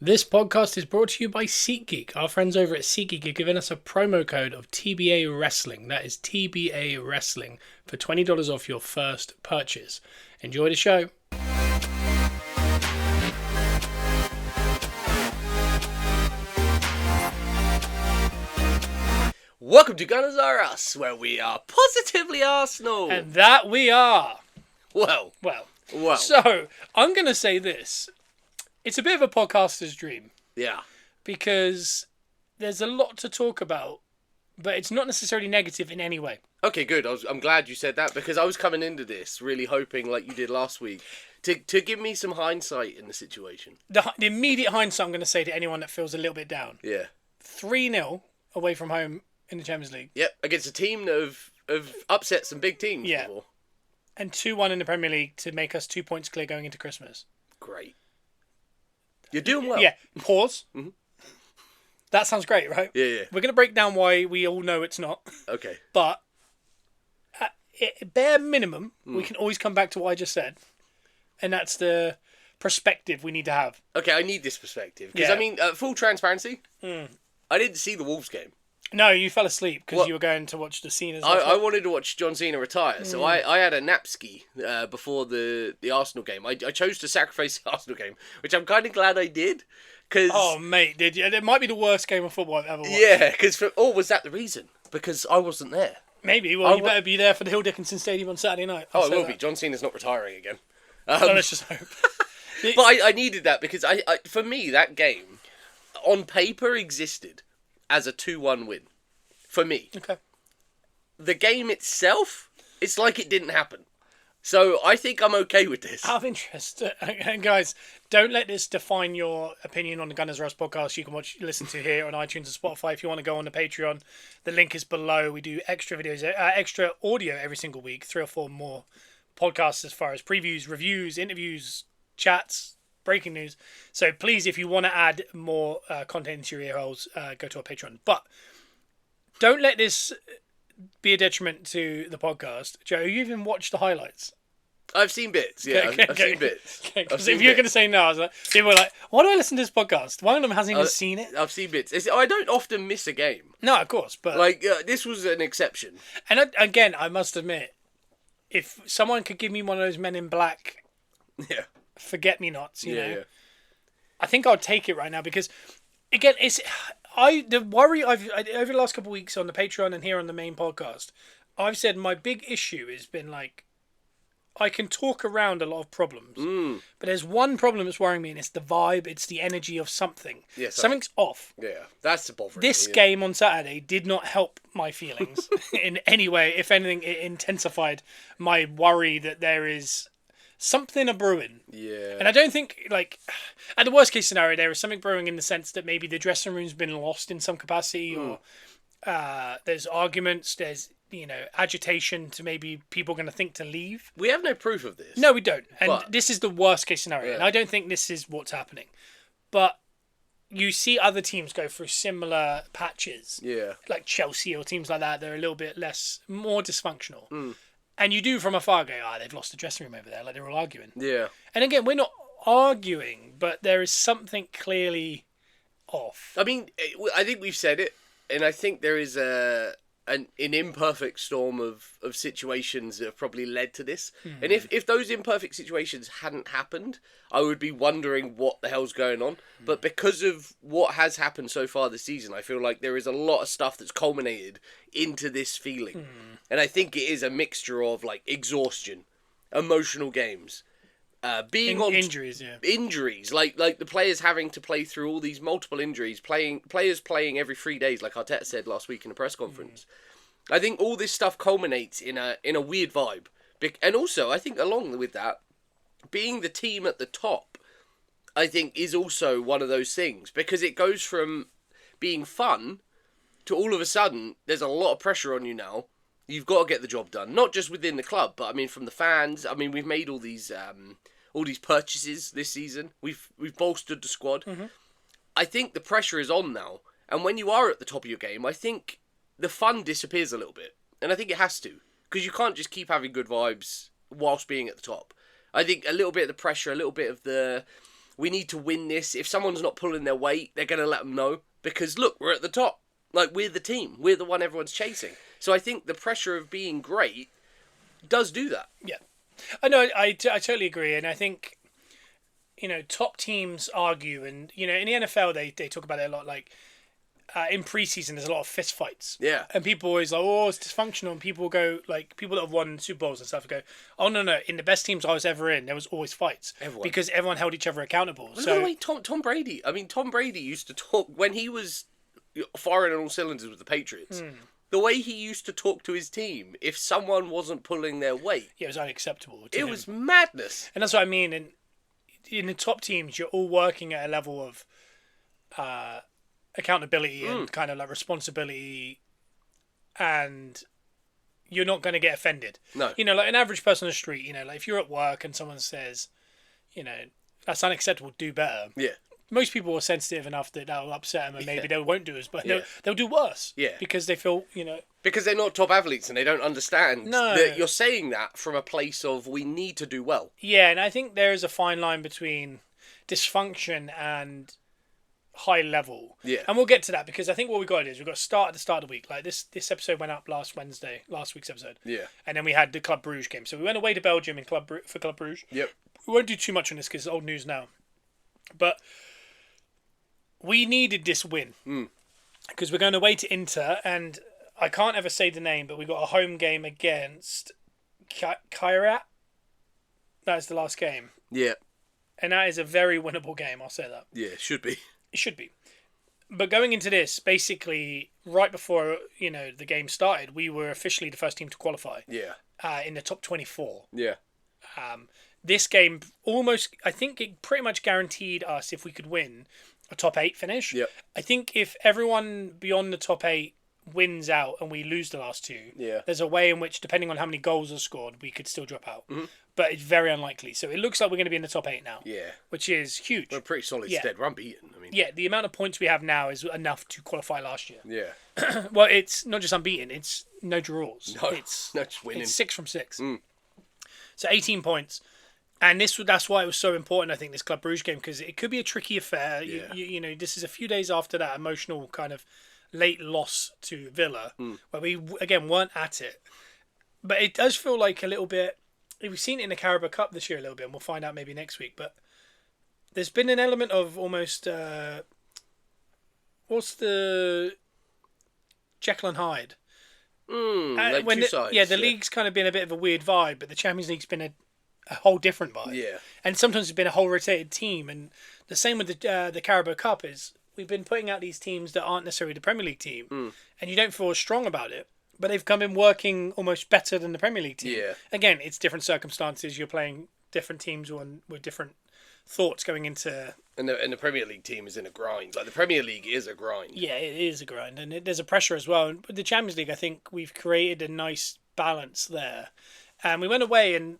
This podcast is brought to you by SeatGeek. Our friends over at SeatGeek are giving us a promo code of TBA Wrestling. That is TBA Wrestling for $20 off your first purchase. Enjoy the show. Welcome to Gunners Are Us, where we are positively Arsenal. And that we are. Well. So, I'm going to say this. It's a bit of a podcaster's dream. Yeah. Because there's a lot to talk about, but it's not necessarily negative in any way. Okay, good. I'm glad you said that, because I was coming into this really hoping, like you did last week, to give me some hindsight in the situation. The immediate hindsight I'm going to say to anyone that feels a little bit down. Yeah. 3-0 away from home in the Champions League. Yep, against a team that have upset some big teams before. And 2-1 in the Premier League to make us 2 points clear going into Christmas. Great. You're doing well. Yeah. Pause. Mm-hmm. That sounds great, right? Yeah. We're going to break down why we all know it's not. Okay. But at bare minimum, we can always come back to what I just said. And that's the perspective we need to have. Okay, I need this perspective. Because, I mean, full transparency, I didn't see the Wolves game. No, you fell asleep because you were going to watch the scene as well. I wanted to watch John Cena retire, so I had a nap ski before the Arsenal game. I chose to sacrifice the Arsenal game, which I'm kind of glad I did. Cause, oh, mate, did you? It might be the worst game of football I've ever watched. Yeah, because was that the reason? Because I wasn't there. Maybe. Well, you better be there for the Hill Dickinson Stadium on Saturday night. It will be. John Cena's not retiring again. Let's just hope. But I needed that because I for me, that game, on paper, existed as a 2-1 win. For me. Okay. The game itself, it's like it didn't happen. So I think I'm okay with this. Out of interest, and guys, don't let this define your opinion on the Gunners Are Us podcast. You can listen to here on iTunes and Spotify. If you want to go on the Patreon, the link is below. We do extra videos, extra audio every single week, 3 or 4 more podcasts as far as previews, reviews, interviews, chats, breaking news. So please, if you want to add more content into your ear holes, go to our Patreon. But don't let this be a detriment to the podcast. Joe, you even watched the highlights? I've seen bits, yeah. I've seen bits. Because if you're going to say no, I was like, people were like, why do I listen to this podcast? One of them hasn't even seen it. I've seen bits. I don't often miss a game. No, of course. But this was an exception. And again, I must admit, if someone could give me one of those Men in Black forget-me-nots, you know, I think I'd take it right now because, again, the worry I've over the last couple of weeks on the Patreon and here on the main podcast, I've said my big issue has been like I can talk around a lot of problems, but there's one problem that's worrying me, and it's the vibe, it's the energy of something. Yeah, something's off. Yeah, that's the bothering. This game on Saturday did not help my feelings in any way. If anything, it intensified my worry that there is something a brewing. Yeah. And I don't think, at the worst case scenario, there is something brewing in the sense that maybe the dressing room's been lost in some capacity, or there's arguments, there's, agitation to maybe people going to think to leave. We have no proof of this. No, we don't. And this is the worst case scenario. Yeah. And I don't think this is what's happening. But you see other teams go through similar patches. Yeah. Like Chelsea or teams like that. They're a little bit more dysfunctional. And you do from afar go, they've lost the dressing room over there. Like, they're all arguing. Yeah. And again, we're not arguing, but there is something clearly off. I mean, I think we've said it, and I think there is an imperfect storm of situations that have probably led to this. And if those imperfect situations hadn't happened, I would be wondering what the hell's going on. But because of what has happened so far this season, I feel like there is a lot of stuff that's culminated into this feeling. And I think it is a mixture of exhaustion, emotional games, being on injuries, injuries, like the players having to play through all these multiple injuries, players playing every 3 days, like Arteta said last week in a press conference. I think all this stuff culminates in a weird vibe, and also I think along with that, being the team at the top, I think is also one of those things, because it goes from being fun to all of a sudden there's a lot of pressure on you now. You've got to get the job done, not just within the club, but I mean from the fans. I mean, we've made all these purchases this season. We've bolstered the squad. I think the pressure is on now, and when you are at the top of your game, I think the fun disappears a little bit, and I think it has to, because you can't just keep having good vibes whilst being at the top. I think a little bit of the pressure, a little bit of the we need to win this. If someone's not pulling their weight, they're going to let them know. Because, look, we're at the top. Like, we're the team. We're the one everyone's chasing. So I think the pressure of being great does do that. Yeah. I know, I totally agree. And I think, top teams argue. And, in the NFL, they talk about it a lot. Like, in preseason, there's a lot of fist fights. Yeah. And people always like, oh, it's dysfunctional. And people go, like, people that have won Super Bowls and stuff go, oh, no. In the best teams I was ever in, there was always fights. Because everyone held each other accountable. Well, so, wait, Tom Brady. I mean, Tom Brady used to talk, when he was firing on all cylinders with the Patriots, the way he used to talk to his team, if someone wasn't pulling their weight... Yeah, it was unacceptable to It him. was madness. And that's what I mean. In the top teams, you're all working at a level of accountability and kind of like responsibility, and you're not going to get offended. No. Like an average person on the street, like if you're at work and someone says, that's unacceptable, do better. Yeah. Most people are sensitive enough that that'll upset them and maybe they won't do as, but Yeah. they'll do worse. Yeah. Because they feel, Because they're not top athletes and they don't understand No. that you're saying that from a place of we need to do well. Yeah, and I think there is a fine line between dysfunction and high level. Yeah. And we'll get to that because I think what we've got is we've got to start at the start of the week. Like this episode went up last week's episode. Yeah. And then we had the Club Bruges game. So we went away to Belgium for Club Bruges. Yep. We won't do too much on this because it's old news now. But we needed this win. Because we're going away to Inter, and I can't ever say the name, but we got a home game against Gyokeres. That is the last game. Yeah. And that is a very winnable game, I'll say that. Yeah, it should be. It should be. But going into this, basically, right before, the game started, we were officially the first team to qualify. Yeah. In the top 24. Yeah. This game almost, I think it pretty much guaranteed us, if we could win, a top 8 finish. Yep. I think if everyone beyond the top 8 wins out and we lose the last 2, there's a way in which, depending on how many goals are scored, we could still drop out. But it's very unlikely. So it looks like we're going to be in the top 8 now. Yeah. Which is huge. We're pretty solid stead. We're unbeaten. I mean. Yeah, the amount of points we have now is enough to qualify last year. Yeah. Well, it's not just unbeaten, it's no draws. No, it's just winning. It's 6 from 6. So 18 points. And that's why it was so important, I think, this Club Bruges game, because it could be a tricky affair. Yeah. This is a few days after that emotional kind of late loss to Villa, where we, again, weren't at it. But it does feel like a little bit... We've seen it in the Carabao Cup this year a little bit, and we'll find out maybe next week. But there's been an element of almost... what's the... Jekyll and Hyde? Like two sides. Yeah, the league's kind of been a bit of a weird vibe, but the Champions League's been a whole different vibe. Yeah. And sometimes it's been a whole rotated team. And the same with the Carabao Cup is we've been putting out these teams that aren't necessarily the Premier League team. And you don't feel as strong about it. But they've come in working almost better than the Premier League team. Yeah. Again, it's different circumstances. You're playing different teams with different thoughts going into... And the Premier League team is in a grind. Like, the Premier League is a grind. Yeah, it is a grind. And there's a pressure as well. And with the Champions League, I think we've created a nice balance there. And we went away, and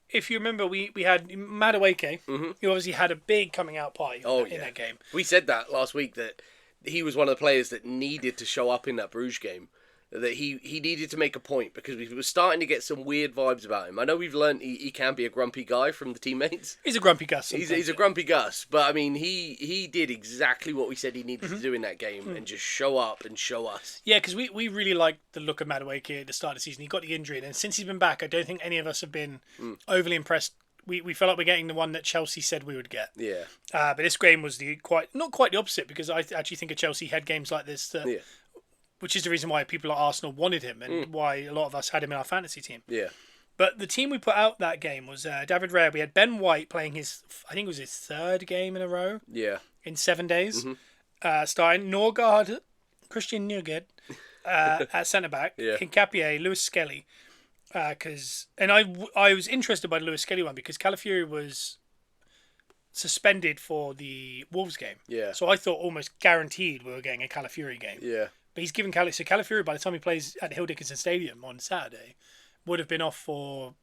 if you remember, we had Madueke, who obviously had a big coming out party in that game. We said that last week, that he was one of the players that needed to show up in that Bruges game. That he needed to make a point, because we were starting to get some weird vibes about him. I know we've learned he can be a grumpy guy from the teammates. He's a grumpy Gus. He's a grumpy Gus. But, I mean, he did exactly what we said he needed to do in that game and just show up and show us. Yeah, because we really liked the look of Madueke at the start of the season. He got the injury, and since he's been back, I don't think any of us have been overly impressed. We felt like we're getting the one that Chelsea said we would get. Yeah. But this game was not quite the opposite, because I actually think of Chelsea had games like this that... Which is the reason why people at Arsenal wanted him and why a lot of us had him in our fantasy team. Yeah. But the team we put out that game was David Raya. We had Ben White playing I think it was his 3rd game in a row. Yeah. In 7 days. Starting Norgard, Christian Nørgaard at centre-back. Yeah. Hincapié, Lewis Skelly. I was interested by the Lewis Skelly one because Calafiori was suspended for the Wolves game. Yeah. So I thought almost guaranteed we were getting a Calafiori game. Yeah. But he's given Calafiori, by the time he plays at Hill Dickinson Stadium on Saturday, would have been off for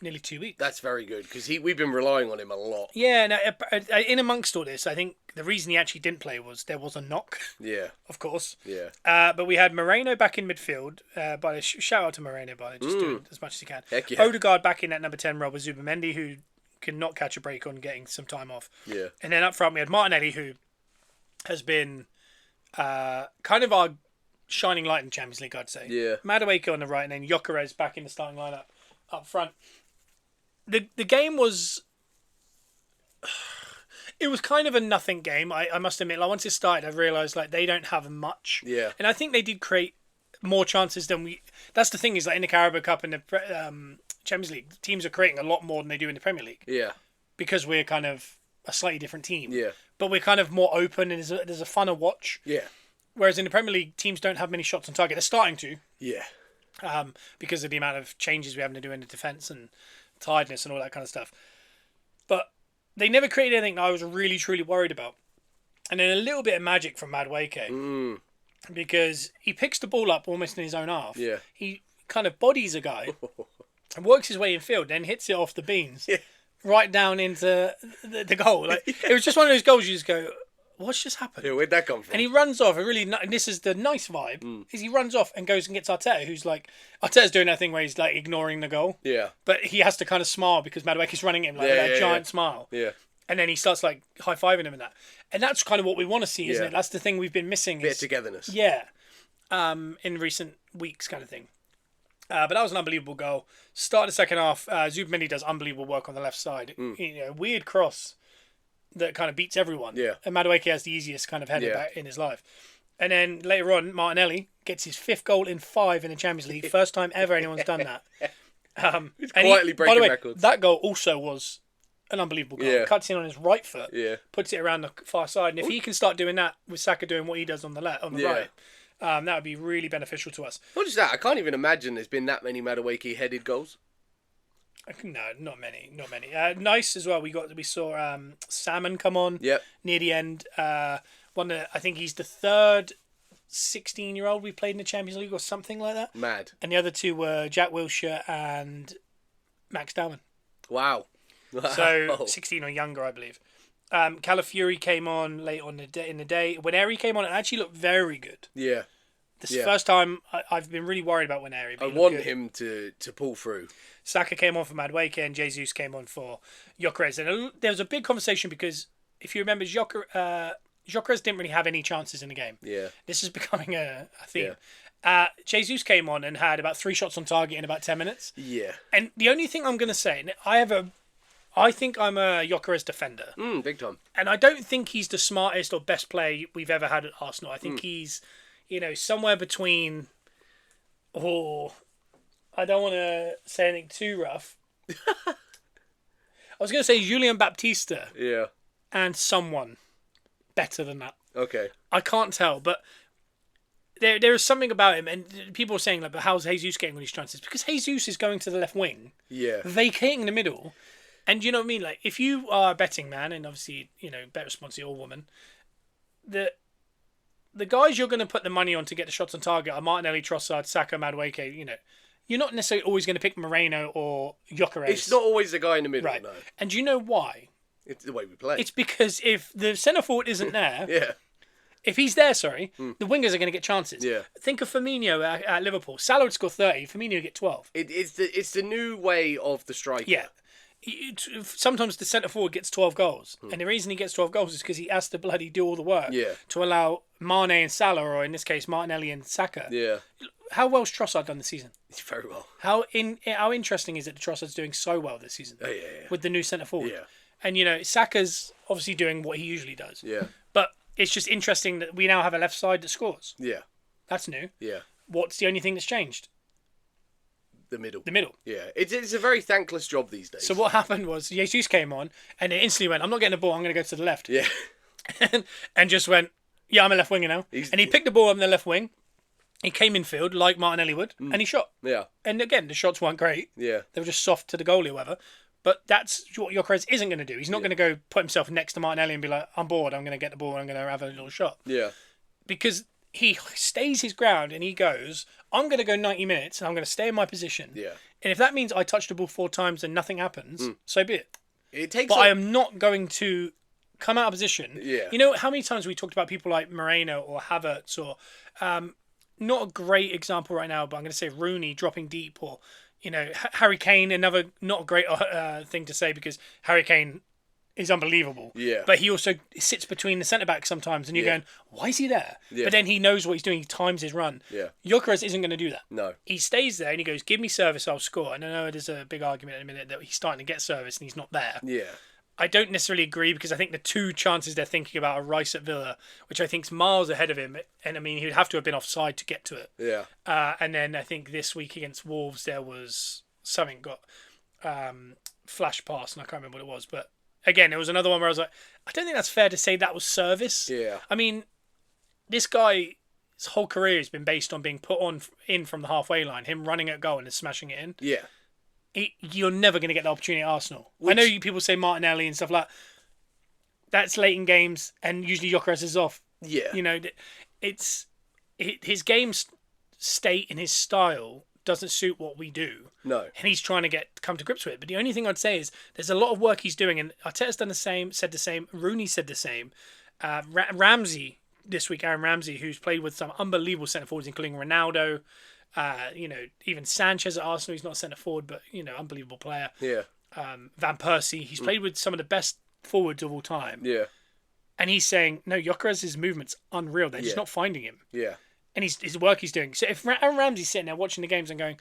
nearly 2 weeks. That's very good, because we've been relying on him a lot. Yeah, and in amongst all this, I think the reason he actually didn't play was there was a knock. Yeah. Of course. Yeah. But we had Moreno back in midfield. By the shout out to Moreno, by just doing as much as he can. Heck yeah. Odegaard back in at number 10 role with Zubamendi, who could not catch a break on getting some time off. Yeah. And then up front we had Martinelli, who has been kind of our shining light in the Champions League, I'd say. Yeah. Madueke on the right, and then Gyokeres back in the starting lineup up front. The game was... It was kind of a nothing game, I must admit. Like, once it started, I realised like they don't have much. Yeah. And I think they did create more chances than we... That's the thing, is like in the Carabao Cup and the Champions League, teams are creating a lot more than they do in the Premier League. Yeah. Because we're kind of a slightly different team. Yeah. But we're kind of more open, and there's a funner watch. Yeah. Whereas in the Premier League, teams don't have many shots on target. They're starting to, Yeah. because of the amount of changes we're having to do in the defence and tiredness and all that kind of stuff. But they never created anything that I was really, truly worried about. And then a little bit of magic from Madueke. Because he picks the ball up almost in his own half. Yeah. He kind of bodies a guy and works his way in field, then hits it off the beams right down into the goal. Like, it was just one of those goals you just go, what's just happened? Yeah, where'd that come from? And he runs off. And this is the nice vibe, is he runs off and goes and gets Arteta, who's like... Arteta's doing that thing where he's like ignoring the goal. Yeah. But he has to kind of smile because Madueke's running at him with that giant smile. Yeah. And then he starts like high-fiving him and that. And that's kind of what we want to see, isn't Yeah. it? That's the thing we've been missing. Bit of togetherness. Yeah. In recent weeks kind of thing. But that was an unbelievable goal. Start the second half. Zubimendi does unbelievable work on the left side. You know, weird cross that kind of beats everyone. Yeah. And Madueke has the easiest kind of header back in his life. And then later on, Martinelli gets his 5th goal in 5 in the Champions League. First time ever anyone's done that. He's quietly breaking by the way, records. That goal also was an unbelievable goal. Yeah. Cuts in on his right foot. Yeah. Puts it around the far side. And if he can start doing that with Saka doing what he does on the left, on the right, that would be really beneficial to us. Not just that, I can't even imagine there's been that many Madueke headed goals. No, not many. Nice as well. We saw Salmon come on near the end. I think he's the third 16-year-old we played in the Champions League or something like that. Mad. And the other two were Jack Wilshere and Max Dowman. Wow. So 16 or younger, I believe. Calafiori came on late on in the day. When Eri came on, it actually looked very good. Yeah. This is the first time I've been really worried about when Eri. I want him to pull through. Saka came on for Madueke and Jesus came on for Gyokeres. And there was a big conversation because, if you remember, Gyokeres didn't really have any chances in the game. Yeah. This is becoming a theme. Yeah. Jesus came on and had about 3 shots on target in about 10 minutes. Yeah. And the only thing I'm going to say, I think I'm a Gyokeres defender. Big time. And I don't think he's the smartest or best player we've ever had at Arsenal. I think he's, somewhere between... I don't want to say anything too rough. I was going to say Julian Baptista. Yeah. And someone better than that. Okay. I can't tell, but there is something about him, and people are saying, like, but how's Jesus getting all these chances? Because Jesus is going to the left wing, vacating the middle, and you know what I mean? Like, if you are a betting man, and obviously, bet responsibly or woman, the guys you're going to put the money on to get the shots on target are Martinelli, Trossard, Saka, Madueke, You're not necessarily always going to pick Moreno or Gyokeres. It's not always the guy in the middle, right? No. And do you know why? It's the way we play. It's because if the centre forward isn't there, if he's there, the wingers are going to get chances. Yeah. Think of Firmino at Liverpool. Salah would score 30, Firmino would get 12. It's the new way of the striker. Yeah. Sometimes the centre forward gets 12 goals, and the reason he gets 12 goals is because he has to bloody do all the work to allow Mane and Salah, or in this case Martinelli and Saka. Yeah. How well's Trossard done this season? It's very well. How interesting is it that Trossard's doing so well this season? Oh, yeah. With the new centre forward. Yeah. And Saka's obviously doing what he usually does. Yeah. But it's just interesting that we now have a left side that scores. Yeah. That's new. Yeah. What's the only thing that's changed? The middle. The middle. Yeah. It's a very thankless job these days. So what happened was Jesus came on and it instantly went, I'm not getting the ball, I'm going to go to the left. Yeah. and just went, I'm a left winger now. And he picked the ball up in the left wing. He came in field like Martinelli would, and he shot. Yeah. And again, the shots weren't great. Yeah. They were just soft to the goalie or whatever. But that's what Gyokeres isn't going to do. He's not going to go put himself next to Martinelli and be like, I'm bored, I'm going to get the ball and I'm going to have a little shot. Yeah. Because he stays his ground and he goes, I'm going to go 90 minutes and I'm going to stay in my position. Yeah. And if that means I touch the ball 4 times and nothing happens, so be it. I am not going to come out of position. Yeah. You know how many times we talked about people like Moreno or Havertz or... not a great example right now, but I'm going to say Rooney dropping deep or, Harry Kane, another not a great thing to say because Harry Kane is unbelievable. Yeah. But he also sits between the centre backs sometimes, and you're going, why is he there? Yeah. But then he knows what he's doing. He times his run. Yeah. Gyokeres isn't going to do that. No. He stays there and he goes, give me service, I'll score. And I know there's a big argument in a minute that he's starting to get service and he's not there. Yeah. I don't necessarily agree because I think the two chances they're thinking about are Rice at Villa, which I think is miles ahead of him. And I mean, he would have to have been offside to get to it. Yeah. And then I think this week against Wolves, there was something got flash past, and I can't remember what it was. But again, it was another one where I was like, I don't think that's fair to say that was service. Yeah. I mean, this guy's whole career has been based on being put in from the halfway line, him running at goal and then smashing it in. Yeah. You're never going to get the opportunity at Arsenal. I know people say Martinelli and stuff like that. That's late in games, and usually Gyokeres is off. Yeah. His game state and his style doesn't suit what we do. No. And he's trying to come to grips with it. But the only thing I'd say is there's a lot of work he's doing, and Arteta's done the same, said the same, Rooney said the same. Ramsey, this week, Aaron Ramsey, who's played with some unbelievable centre-forwards, including Ronaldo, even Sanchez at Arsenal, he's not a centre-forward, but, unbelievable player. Yeah. Van Persie, he's played with some of the best forwards of all time. Yeah. And he's saying, no, Gyokeres' movement's unreal. They're just not finding him. Yeah. And his work he's doing. So if Aaron Ramsey's sitting there watching the games and going,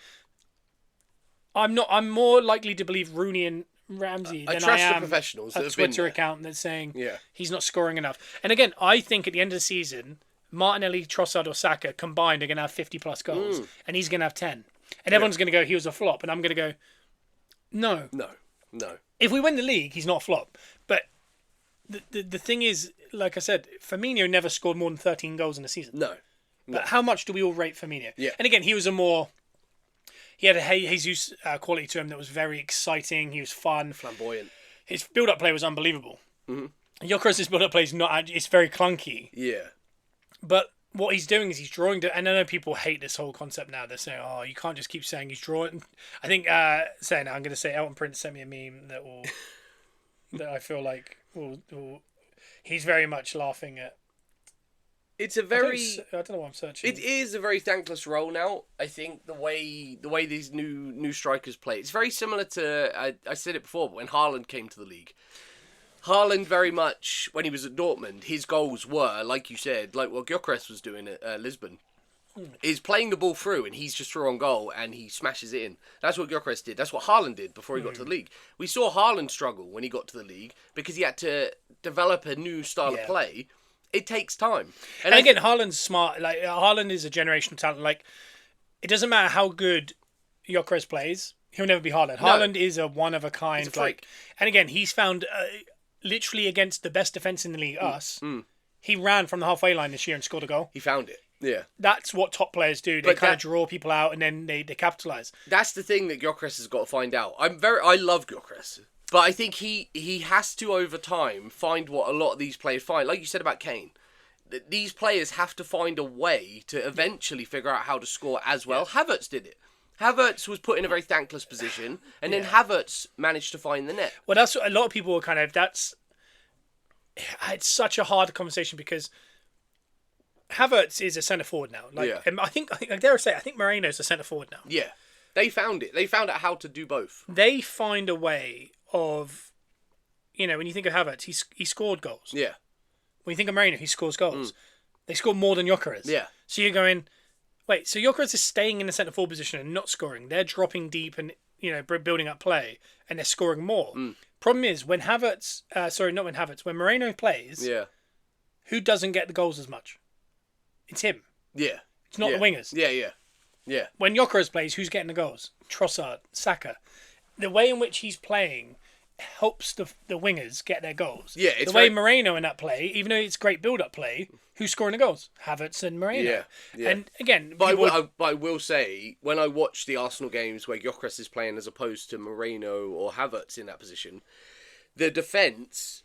I'm more likely to believe Rooney and Ramsey than I am the professionals a Twitter account that's saying Yeah. he's not scoring enough. And again, I think at the end of the season, Martinelli, Trossard or Saka combined are going to have 50 plus goals and he's going to have 10. And everyone's going to go, he was a flop. And I'm going to go, no. No. If we win the league, he's not a flop. But the thing is, like I said, Firmino never scored more than 13 goals in a season. No. But how much do we all rate Firmino? Yeah. And again, he had a Jesus quality to him that was very exciting. He was fun. Flamboyant. His build-up play was unbelievable. Mm-hmm. Gyokeres' build-up play is not. It's very clunky. Yeah. But what he's doing is he's drawing. And I know people hate this whole concept now. They're saying, "Oh, you can't just keep saying he's drawing." I think I'm going to say Elton Prince sent me a meme that will that I feel like will he's very much laughing at. It's a very. I don't know what I'm searching. It is a very thankless role now. I think the way these new strikers play, it's very similar to I said it before, but when Haaland came to the league, Haaland very much when he was at Dortmund, his goals were like you said, like what Gyokeres was doing at Lisbon, is playing the ball through and he's just through on goal and he smashes it in. That's what Gyokeres did. That's what Haaland did before he got to the league. We saw Haaland struggle when he got to the league because he had to develop a new style of play. It takes time. And again, Haaland's smart. Like Haaland is a generational talent. Like it doesn't matter how good Gyokeres plays, he'll never be Haaland. No. Haaland is a one of a kind. He's a freak. And again, he's found literally against the best defense in the league, he ran from the halfway line this year and scored a goal. He found it. Yeah. That's what top players do. They kind of draw people out and then they capitalise. That's the thing that Gyokeres has got to find out. I love Gyokeres. But I think he has to, over time, find what a lot of these players find. Like you said about Kane. These players have to find a way to eventually figure out how to score as well. Yeah. Havertz did it. Havertz was put in a very thankless position, and then Havertz managed to find the net. Well, that's what a lot of people were kind of... It's such a hard conversation because Havertz is a centre-forward now. I think I dare say, I think Moreno's a centre-forward now. Yeah. They found it. They found out how to do both. They find a way of, when you think of Havertz, he scored goals. Yeah. When you think of Moreno, he scores goals. They score more than Gyokeres. Yeah. So you're going, wait, so Gyokeres is staying in the centre forward position and not scoring. They're dropping deep and, building up play, and they're scoring more. Problem is, when when Moreno plays, who doesn't get the goals as much? It's him. Yeah. It's not the wingers. Yeah. When Gyokeres plays, who's getting the goals? Trossard, Saka. The way in which he's playing helps the wingers get their goals. Yeah, it's the way Moreno in that play, even though it's great build-up play, who's scoring the goals? Havertz and Moreno. Yeah. And again... But I will say, when I watch the Arsenal games where Gyokeres is playing as opposed to Moreno or Havertz in that position, the defence,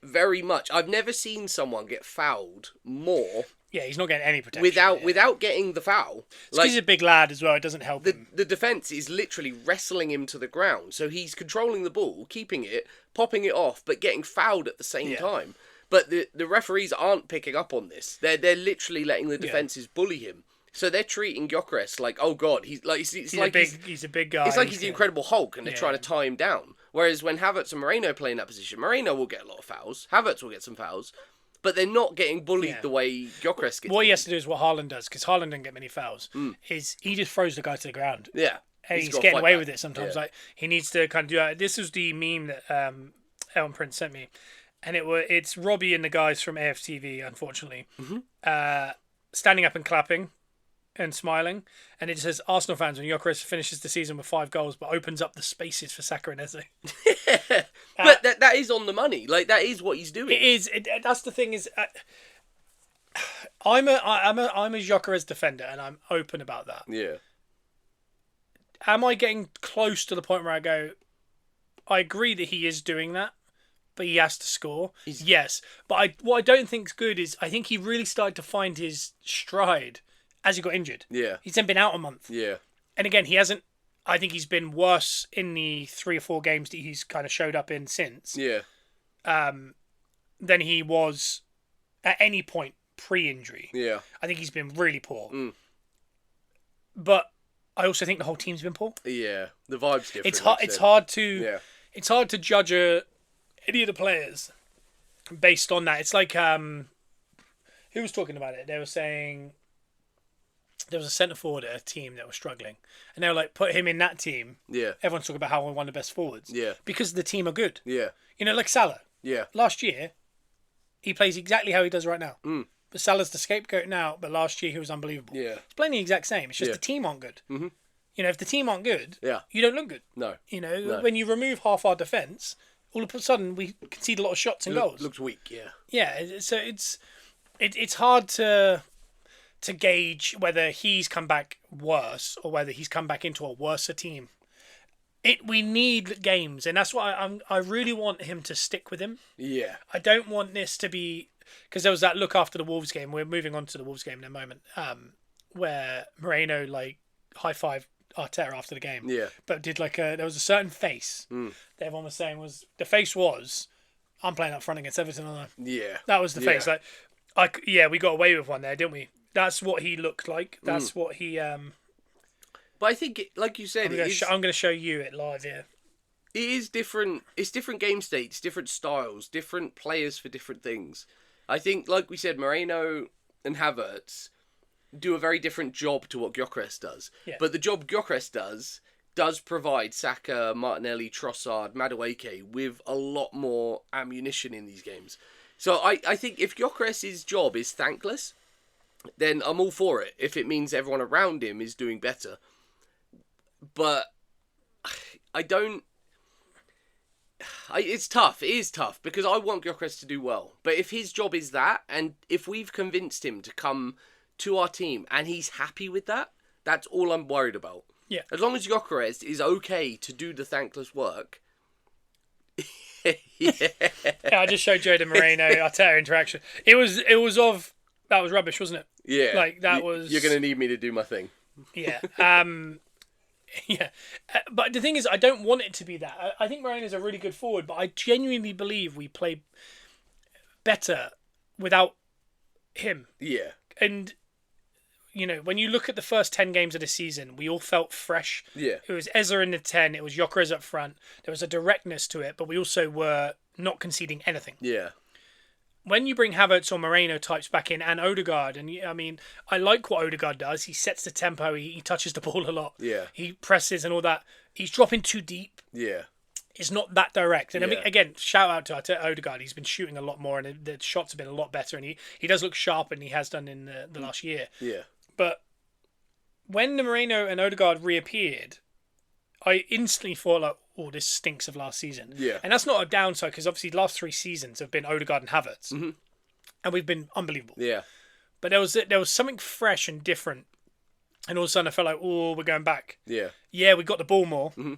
very much... I've never seen someone get fouled more... Yeah, he's not getting any protection. Without getting the foul. It's because he's a big lad as well. It doesn't help him. The defence is literally wrestling him to the ground. So he's controlling the ball, keeping it, popping it off, but getting fouled at the same time. But the referees aren't picking up on this. They're literally letting the defences bully him. So they're treating Gyokeres like, oh god, he's like He's a big guy. It's like he's the Incredible Hulk, and they're Yeah. trying to tie him down. Whereas when Havertz and Moreno play in that position, Moreno will get a lot of fouls. Havertz will get some fouls, but they're not getting bullied the way Gyokeres gets. What he bullied. has to do is what Haaland does, because Haaland doesn't get many fouls. Is he just throws the guy to the ground? Yeah, And he's got to getting fight away back. with it sometimes. Yeah. Like he needs to kind of do that. This was the meme that Ellen Prince sent me, and it's Robbie and the guys from AFTV, unfortunately, standing up and clapping and smiling, and it says Arsenal fans when Gyokeres finishes the season with 5 goals, but opens up the spaces for Saka and Eze. But that is on the money. Like that is what he's doing. It is. That's the thing is. I'm a Gyokeres defender, and I'm open about that. Yeah. Am I getting close to the point where I go, I agree that he is doing that, but he has to score? Yes. But what I don't think is good is I think he really started to find his stride as he got injured. Yeah. He's then been out a month. Yeah. And again, he hasn't... I think he's been worse in the 3 or 4 games that he's kind of showed up in since Yeah. than he was at any point pre-injury. Yeah. I think he's been really poor. But I also think the whole team's been poor. Yeah. The vibe's different. It's hard to Yeah. it's hard to judge any of the players based on that. It's like who was talking about it? They were saying there was a centre forward at a team that was struggling, and they were like, put him in that team. Yeah. Everyone's talking about how we're one of the best forwards. Yeah. Because the team are good. Yeah. You know, like Salah. Yeah. Last year, he plays exactly how he does right now. But Salah's the scapegoat now. But last year he was unbelievable. Yeah. He's playing the exact same. It's just the team aren't good. Mhm. You know, if the team aren't good, Yeah. you don't look good. No. You know, No. when you remove half our defence, all of a sudden we concede a lot of shots and goals. Looks weak. Yeah. Yeah, so it's hard to gauge whether he's come back worse or whether he's come back into a worse team. We need games, and that's why I really want him to stick with him. Yeah. I don't want this to be, because there was that look after the Wolves game. We're moving on to the Wolves game in a moment, where Moreno like high-fived Arteta after the game. Yeah. But did there was a certain face that everyone was saying the face was, I'm playing up front against Everton, aren't I? Yeah. That was the Yeah. face. We got away with one there, didn't we? That's what he looked like. That's what he. But I think, like you said, I'm going to show you it live here. it is different. It's different game states, different styles, different players for different things. I think, like we said, Moreno and Havertz do a very different job to what Gyokeres does. Yeah. But the job Gyokeres does provide Saka, Martinelli, Trossard, Madueke with a lot more ammunition in these games. So I think if Gyokeres' job is thankless, then I'm all for it. If it means everyone around him is doing better. But I don't... it's tough. It is tough because I want Gyokeres to do well. But if his job is that, and if we've convinced him to come to our team and he's happy with that, that's all I'm worried about. Yeah. As long as Gyokeres is okay to do the thankless work. Yeah, I just showed Joe the Moreno Arteta interaction. That was rubbish, wasn't it? Yeah. Like that was. You're going to need me to do my thing. Yeah. Yeah. But the thing is, I don't want it to be that. I think Moreno's a really good forward, but I genuinely believe we play better without him. Yeah. And, you know, when you look at the first 10 games of the season, we all felt fresh. Yeah. It was Eze in the 10, it was Gyokeres up front. There was a directness to it, but we also were not conceding anything. Yeah. When you bring Havertz or Moreno types back in and Odegaard, and I mean, I like what Odegaard does. He sets the tempo, he touches the ball a lot. Yeah. He presses and all that. He's dropping too deep. Yeah. It's not that direct. And I mean, Yeah. again, shout out to Odegaard. He's been shooting a lot more and the shots have been a lot better. And he does look sharper than he has done in the last year. Yeah. But when the Moreno and Odegaard reappeared, I instantly thought, like, oh, this stinks of last season. Yeah. And that's not a downside because obviously the last 3 seasons have been Odegaard and Havertz. Mm-hmm. And we've been unbelievable. Yeah. But there was something fresh and different. And all of a sudden I felt like, oh, we're going back. Yeah. Yeah, we got the ball more. Mm-hmm.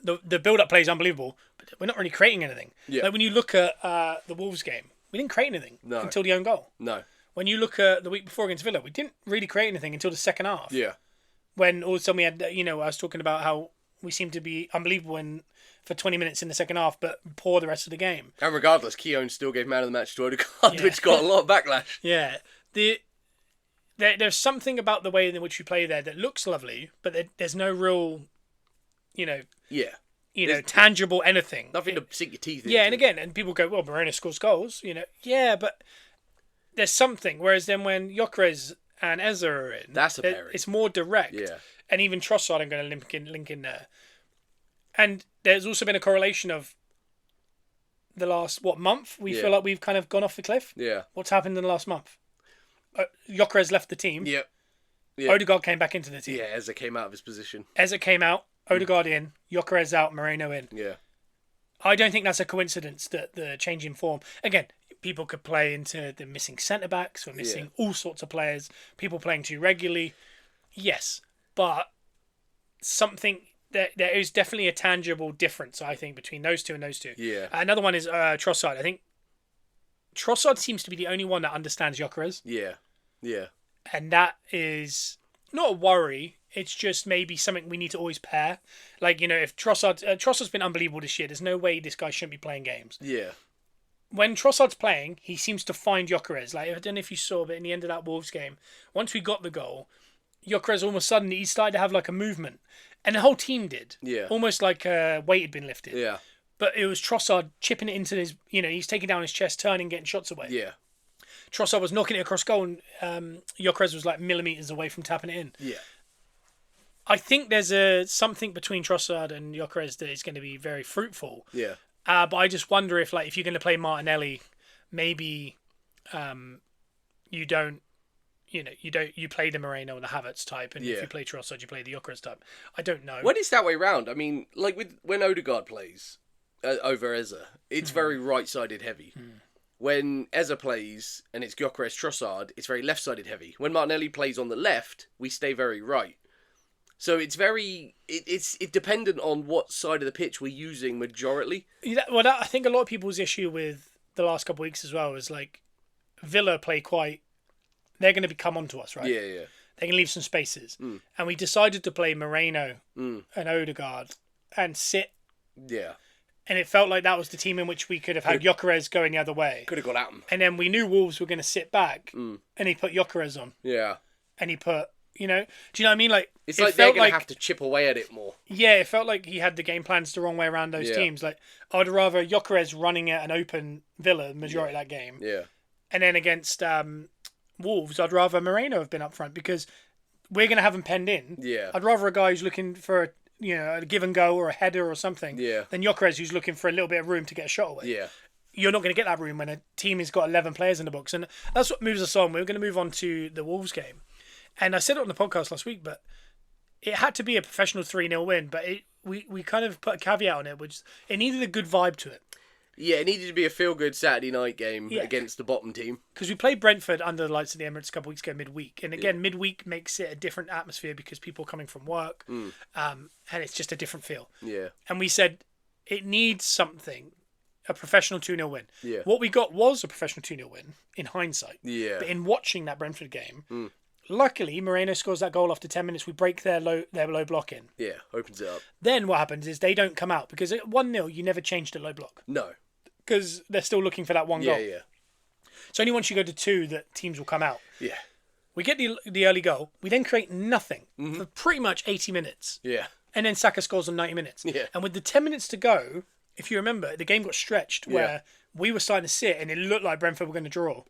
The build-up play is unbelievable. But we're not really creating anything. Yeah. Like when you look at the Wolves game, we didn't create anything until the own goal. No. When you look at the week before against Villa, we didn't really create anything until the second half. Yeah. When all of a sudden we had, I was talking about how we seemed to be unbelievable for 20 minutes in the second half, but poor the rest of the game. And regardless, Keown still gave man of the match to Odegaard, which got a lot of backlash. Yeah. The there's something about the way in which we play there that looks lovely, but there's no real, you know, Yeah. tangible anything. Nothing to sink your teeth into. Yeah, and again, and people go, well, Moreno scores goals, Yeah, but there's something. Whereas then when Gyokeres and Eze are in, That's a pairing. It's more direct. Yeah. And even Trossard, I'm going to link in there. And there's also been a correlation of the last, month? We feel like we've kind of gone off the cliff. Yeah. What's happened in the last month? Gyokeres left the team. Yep. Yeah. Odegaard came back into the team. Yeah, Eze came out of his position. Eze came out, Odegaard in, Gyokeres out, Moreno in. Yeah. I don't think that's a coincidence that the change in form. Again, people could play into the missing centre-backs. We're missing all sorts of players. People playing too regularly. Yes, but something... There is definitely a tangible difference, I think, between those two and those two. Yeah. Another one is Trossard. I think Trossard seems to be the only one that understands Gyokeres. Yeah. Yeah. And that is not a worry. It's just maybe something we need to always pair. Like, if Trossard's been unbelievable this year. There's no way this guy shouldn't be playing games. Yeah. When Trossard's playing, he seems to find Gyokeres. Like, I don't know if you saw, but in the end of that Wolves game, once we got the goal, Gyokeres all of a sudden, he started to have like a movement. And the whole team did. Yeah. Almost like a weight had been lifted. Yeah. But it was Trossard chipping it into his, he's taking down his chest, turning, getting shots away. Yeah. Trossard was knocking it across goal and Gyokeres was like millimetres away from tapping it in. Yeah. I think there's something between Trossard and Gyokeres that is going to be very fruitful. Yeah. But I just wonder if you're going to play Martinelli, maybe you don't. You play the Moreno or the Havertz type, and if you play Trossard, you play the Gyokeres type. I don't know. When it's that way round, I mean, like when Odegaard plays over Eze, it's very right-sided heavy. When Eze plays and it's Gyokeres Trossard, it's very left-sided heavy. When Martinelli plays on the left, we stay very right. So it's it's dependent on what side of the pitch we're using majorly. Well, I think a lot of people's issue with the last couple of weeks as well is like Villa play quite. They're going to come onto us, right? Yeah, yeah. They can leave some spaces. And we decided to play Moreno and Odegaard and sit. Yeah. And it felt like that was the team in which we could have had Gyokeres going the other way. Could have got at them. And then we knew Wolves were going to sit back. And he put Gyokeres on. Yeah. And he put, do you know what I mean? Like It's like they're going to have to chip away at it more. Yeah, it felt like he had the game plans the wrong way around those teams. Like, I'd rather Gyokeres running at an open Villa majority of that game. Yeah. And then against Wolves, I'd rather Moreno have been up front because we're going to have him penned in. Yeah. I'd rather a guy who's looking for a give and go or a header or something than Gyokeres who's looking for a little bit of room to get a shot away. Yeah. You're not going to get that room when a team has got 11 players in the box. And that's what moves us on. We're going to move on to the Wolves game. And I said it on the podcast last week, but it had to be a professional 3-0 win. But we kind of put a caveat on it, which it needed a good vibe to it. Yeah, it needed to be a feel-good Saturday night game against the bottom team. Because we played Brentford under the lights of the Emirates a couple of weeks ago midweek. And again, midweek makes it a different atmosphere because people are coming from work. And it's just a different feel. Yeah. And we said it needs something, a professional 2-0 win. Yeah. What we got was a professional 2-0 win in hindsight. Yeah. But in watching that Brentford game, luckily Moreno scores that goal after 10 minutes. We break their low block in. Yeah, opens it up. Then what happens is they don't come out because at 1-0 you never change the low block. No. Because they're still looking for that one goal. Yeah. It's only once you go to 2 that teams will come out. Yeah. We get the early goal. We then create nothing for pretty much 80 minutes. Yeah. And then Saka scores on 90 minutes. Yeah. And with the 10 minutes to go, if you remember, the game got stretched where we were starting to sit and it looked like Brentford were going to draw.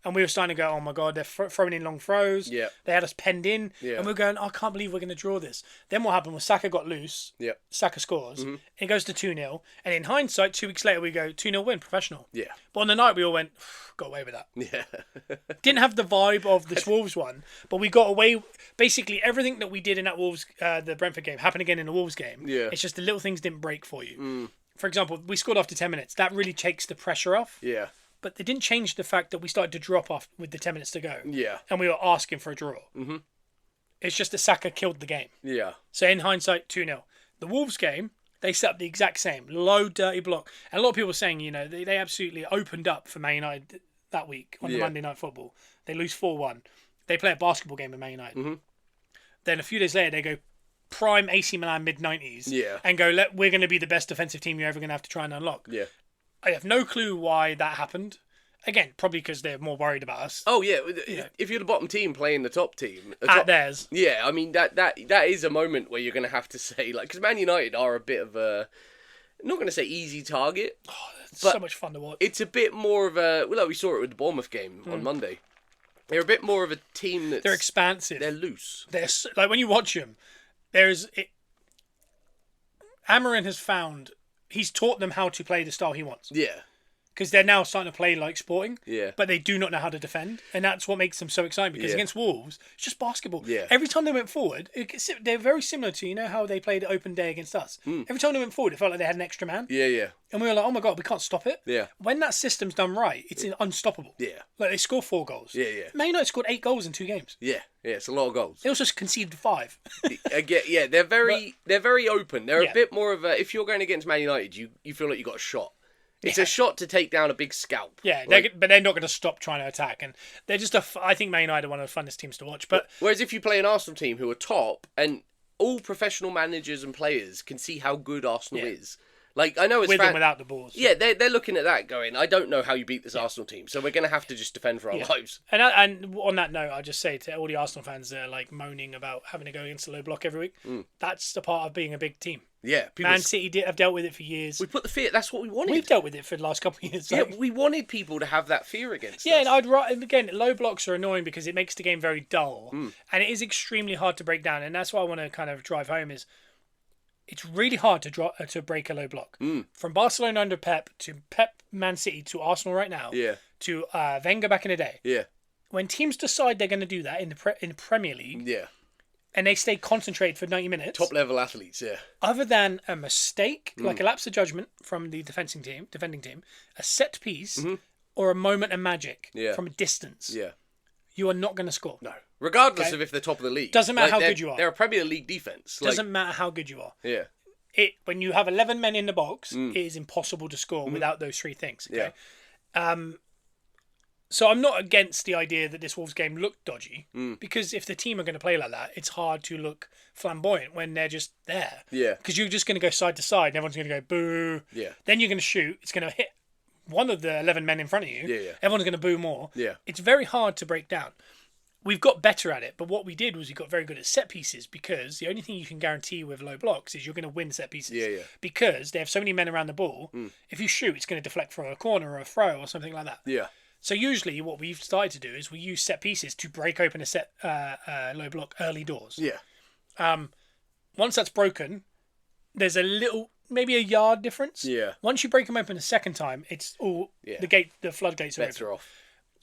And we were starting to go, oh my God, they're throwing in long throws. Yeah. They had us penned in. Yeah. And we were going, oh, I can't believe we're going to draw this. Then what happened was Saka got loose. Yeah. Saka scores. It goes to 2-0. And in hindsight, 2 weeks later, we go 2-0 win, professional. Yeah. But on the night, we all went, got away with that. Yeah. Didn't have the vibe of this Wolves one, but we got away. Basically, everything that we did in that Wolves, the Brentford game, happened again in the Wolves game. Yeah. It's just the little things didn't break for you. For example, we scored after 10 minutes. That really takes the pressure off. Yeah. But they didn't change the fact that we started to drop off with the 10 minutes to go. Yeah. And we were asking for a draw. It's just that Saka killed the game. Yeah. So in hindsight, 2-0. The Wolves game, they set up the exact same. Low, dirty block. And a lot of people were saying, they absolutely opened up for Man United that week on the Monday Night Football. They lose 4-1. They play a basketball game with Man United. Then a few days later, they go prime AC Milan mid-90s. Yeah. And go, we're going to be the best defensive team you're ever going to have to try and unlock. Yeah. I have no clue why that happened. Again, probably because they're more worried about us Oh yeah, if you're the bottom team playing the top team, at theirs. yeah, I mean that is a moment where you're going to have to say like, because Man United are a bit of a, I'm not going to say easy target, It's but so much fun to watch. it's a bit more of a, well, like we saw it with the Bournemouth game on Monday. They're a bit more of a team that's They're expansive. they're loose. They're like when you watch them, Amarin has found he's taught them how to play the style he wants. Yeah, Because they're now starting to play like Sporting, yeah, but they do not know how to defend, and that's what makes them so exciting. Because Yeah. against Wolves, it's just basketball. Yeah. Every time they went forward, they're very similar to how they played open day against us. Every time they went forward, it felt like they had an extra man, yeah, yeah, and we were like, "Oh my god, we can't stop it." yeah, When that system's done right, it's unstoppable. yeah, Like they score 4 goals. yeah, yeah, Man United scored 8 goals in 2 games. yeah. It's a lot of goals. They also conceded 5. Yeah, they're very open. They're Yeah. a bit more of a, if you're going against Man United, you feel like you got a shot. It's a shot to take down a big scalp. Yeah, Like, but they're not going to stop trying to attack, and they're just I think Man United are one of the funnest teams to watch. But whereas if you play an Arsenal team who are top, and all professional managers and players can see how good Arsenal Yeah. is. Like, I know it's with and without the balls. Yeah, they're looking at that going, I don't know how you beat this Arsenal team, so we're going to have to just defend for our lives. And on that note, I'll just say to all the Arsenal fans that are like moaning about having to go against the low block every week, that's the part of being a big team. Yeah, people Man City have dealt with it for years. we put the fear, that's what we wanted. We've dealt with it for the last couple of years. Yeah, Like, we wanted people to have that fear against yeah, us. and again, low blocks are annoying because it makes the game very dull, and it is extremely hard to break down. And that's what I want to kind of drive home is it's really hard to break a low block. From Barcelona under Pep to Pep Man City to Arsenal right now Yeah, to Wenger back in the day. yeah, When teams decide they're going to do that in the Premier League yeah. and they stay concentrated for 90 minutes, Top level athletes, yeah. other than a mistake, like a lapse of judgment from the defending team, a set piece, or a moment of magic Yeah. from a distance, Yeah. you are not going to score. No. Regardless Okay. of if they're top of the league. Doesn't matter how they're- good you are. They're a Premier League defence. Doesn't matter how good you are. Yeah. When you have 11 men in the box, it is impossible to score without those 3 things. Okay? So I'm not against the idea that this Wolves game looked dodgy, because if the team are going to play like that, it's hard to look flamboyant when they're just there. Yeah. Because you're just going to go side to side and everyone's going to go boo. Yeah. Then you're going to shoot. It's going to hit one of the 11 men in front of you. Yeah, yeah. Everyone's going to boo more. Yeah. It's very hard to break down. We've got better at it, but what we did was we got very good at set pieces, because the only thing you can guarantee with low blocks is you're going to win set pieces. Yeah, yeah. Because they have so many men around the ball. If you shoot, it's going to deflect for a corner or a throw or something like that. Yeah. So usually what we've started to do is we use set pieces to break open a set low block early doors. Yeah. Once that's broken, there's a little, maybe a yard difference. Yeah. Once you break them open a second time, it's all the floodgates are open. Better off.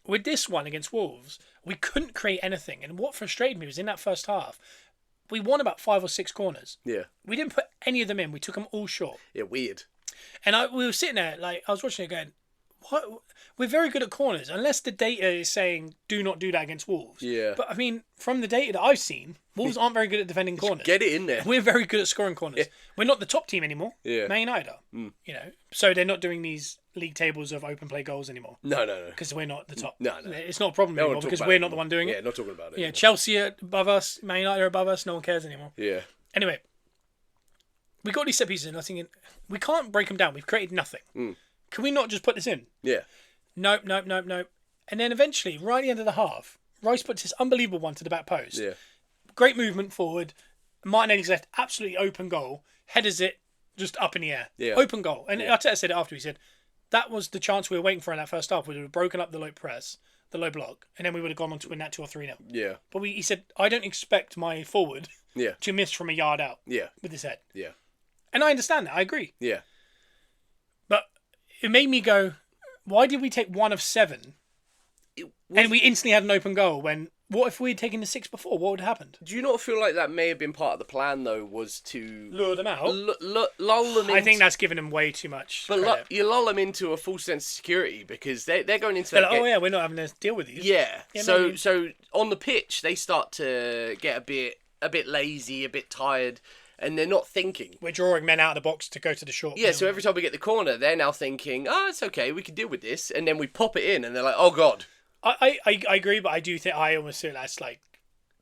With this one against Wolves, we couldn't create anything, and what frustrated me was in that first half, we won about 5 or 6 corners. Yeah. We didn't put any of them in. We took them all short. Yeah, weird. And we were sitting there, like, I was watching it going, what? We're very good at corners, unless the data is saying do not do that against Wolves. Yeah. But I mean, from the data that I've seen, Wolves aren't very good at defending corners. Get it in there. We're very good at scoring corners. Yeah. We're not the top team anymore. Yeah. Man United are. So they're not doing these league tables of open play goals anymore, No. because we're not the top. No. It's not a problem No one anymore talk because about we're it not the anymore. one doing Yeah, it. not talking about it. Yeah, anymore. Chelsea are above us, Man United are above us. No one cares anymore. Yeah. Anyway, we got these set pieces, and I was thinking, we can't break them down. We've created nothing. Can we not just put this in? Yeah. Nope. And then eventually, right at the end of the half, Rice puts this unbelievable one to the back post. Yeah. Great movement forward. Martinelli's left, absolutely open goal. Headers it just up in the air. Yeah. Open goal. And Arteta said it after. He said, that was the chance we were waiting for in that first half. We would have broken up the low press, the low block, and then we would have gone on to win that 2 or 3-0. Yeah. But he said, I don't expect my forward Yeah. to miss from a yard out Yeah. with his head. Yeah. And I understand that. I agree. Yeah. But it made me go, why did we take 1 of 7 and we instantly had an open goal when, what if we had taken the 6 before? What would have happened? Do you not feel like that may have been part of the plan, though, was to Lure them out? lull them in? I think that's giving them way too much But credit. you lull them into a false sense of security, because they're going into They're that like, game. oh yeah, we're not having to deal with these. Yeah. Yeah, So maybe. so on the pitch, they start to get a bit lazy, a bit tired, and they're not thinking. We're drawing men out of the box to go to the short. Yeah, so every time we get the corner, they're now thinking, oh, it's okay, we can deal with this. And then we pop it in, and they're like, oh, God. I agree, but I do think I almost feel that's like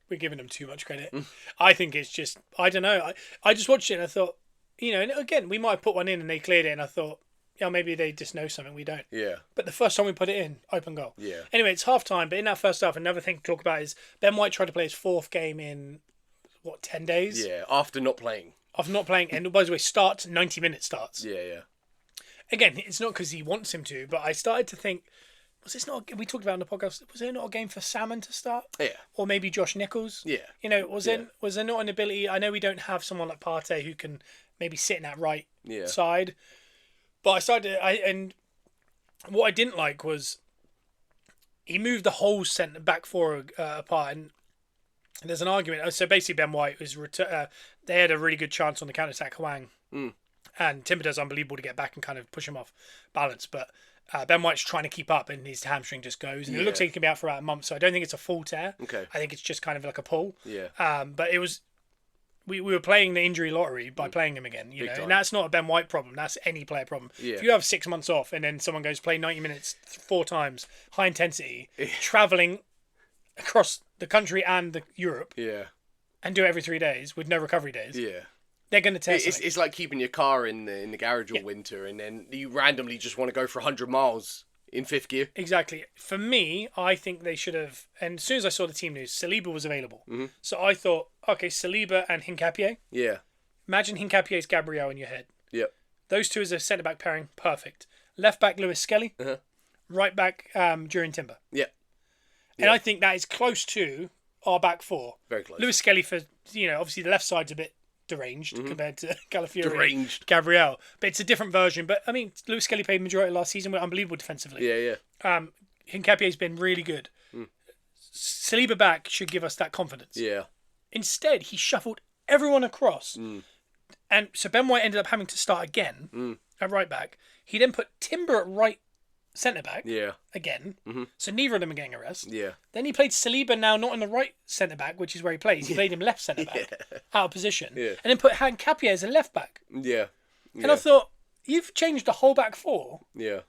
we're giving them too much credit. I think it's just, I don't know. I just watched it and I thought, and again, we might have put one in and they cleared it, and I thought, yeah, maybe they just know something we don't. Yeah. But the first time we put it in, open goal. Yeah. Anyway, it's half time, but in that first half, another thing to talk about is Ben White tried to play his 4th game in, 10 days? Yeah. After not playing. Of not playing. And by the way, starts, 90-minute starts. Yeah. Yeah. Again, it's not because he wants him to, but I started to think, was this not, we talked about on the podcast, was there not a game for Salmon to start? Yeah. Or maybe Josh Nichols? Yeah. You know, was there not an ability, I know we don't have someone like Partey who can maybe sit in that right side, but I started, and what I didn't like was he moved the whole centre back 4 apart, and there's an argument. So basically, Ben White was they had a really good chance on the counter attack, Hwang, and Timber does unbelievable to get back and kind of push him off balance, but Ben White's trying to keep up, and his hamstring just goes, and it looks like he can be out for about a month. So I don't think it's a full tear. Okay. I think it's just kind of like a pull. Yeah. But it was. We were playing the injury lottery by playing him again, you know, and that's not a Ben White problem. That's any player problem. Yeah. If you have 6 months off and then someone goes play 90 minutes 4 times, high intensity, traveling across the country and Europe, and do it every 3 days with no recovery days, they're going to test. It's like keeping your car in the garage all winter, and then you randomly just want to go for 100 miles in 5th gear. Exactly. For me, I think they should have. And as soon as I saw the team news, Saliba was available. So I thought, okay, Saliba and Hincapié. Yeah. Imagine Hincapié's Gabriel in your head. Yep. Those two as a centre back pairing, perfect. Left back Lewis Skelly, right back Duran Timber. Yeah. And I think that is close to our back 4. Very close. Lewis Skelly for obviously the left side's a bit deranged compared to Calafiori. Deranged. Gabriel, but it's a different version. But I mean, Lewis Skelly played majority of last season, were unbelievable defensively. Yeah. Hincapié's been really good. Saliba back should give us that confidence. Yeah. Instead, he shuffled everyone across. And so Ben White ended up having to start again at right back. He then put Timber at right centre back again. So neither of them are getting a rest. Yeah. Then he played Saliba now not in the right centre back, which is where he plays. He played him left centre back, out of position. Yeah. And then put Hincapié as a left back. Yeah. And I thought, you've changed the whole back 4 Yeah.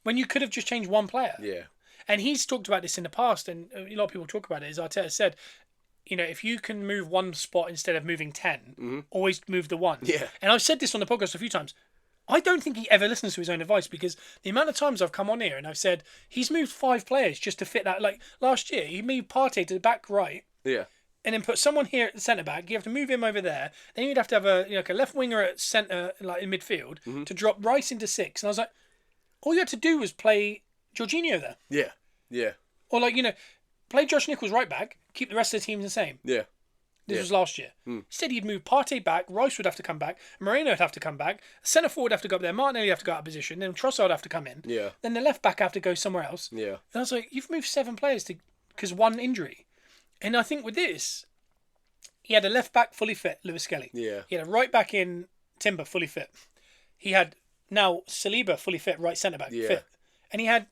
when you could have just changed one player. Yeah. And he's talked about this in the past, and a lot of people talk about it, as Arteta said, if you can move one spot instead of moving 10, always move the one. Yeah. And I've said this on the podcast a few times. I don't think he ever listens to his own advice, because the amount of times I've come on here and I've said he's moved 5 players just to fit that. Like last year, he moved Partey to the back right, Yeah. and then put someone here at the centre back. You have to move him over there. Then you'd have to have a left winger at centre, like in midfield, to drop Rice into 6. And I was like, all you had to do was play Jorginho there, Yeah. Yeah. or play Josh Nichols right back, keep the rest of the team the same. Yeah. This was last year. Instead, he'd move Partey back, Rice would have to come back, Moreno would have to come back, centre forward would have to go up there, Martinelli would have to go out of position, then Trossard would have to come in. Yeah. Then the left back have to go somewhere else. Yeah. And I was like, you've moved 7 players because one injury. And I think with this, he had a left back fully fit, Lewis Skelly. Yeah. He had a right back in Timber fully fit. He had now Saliba fully fit, right centre back fit. And he had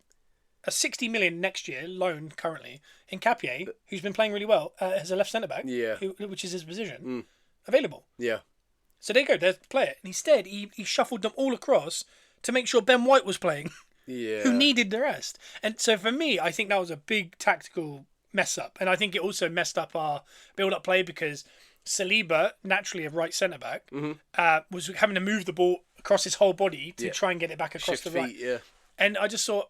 a 60 million next year loan currently in Hincapié, who's been playing really well as a left centre back, which is his position, available. Yeah. So there you go, there's the player. And instead, he shuffled them all across to make sure Ben White was playing, who needed the rest. And so for me, I think that was a big tactical mess up. And I think it also messed up our build-up play, because Saliba, naturally a right centre back, was having to move the ball across his whole body to try and get it back across Shift the right. feet, And I just thought,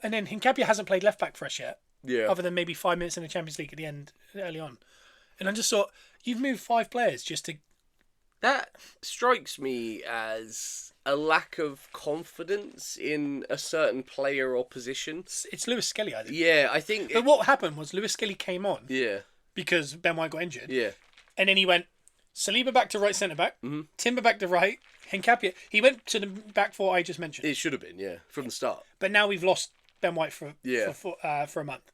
and then Hincapié hasn't played left back for us yet, Yeah. other than maybe 5 minutes in the Champions League at the end, early on. And I just thought, you've moved 5 players just to. That strikes me as a lack of confidence in a certain player or position. It's Lewis Skelly, I think. Yeah, I think. But what happened was Lewis Skelly came on Yeah. because Ben White got injured. Yeah. And then he went Saliba back to right centre back, Timber back to right, Hincapié. He went to the back 4 I just mentioned. It should have been, from the start. But now we've lost Ben White for a month.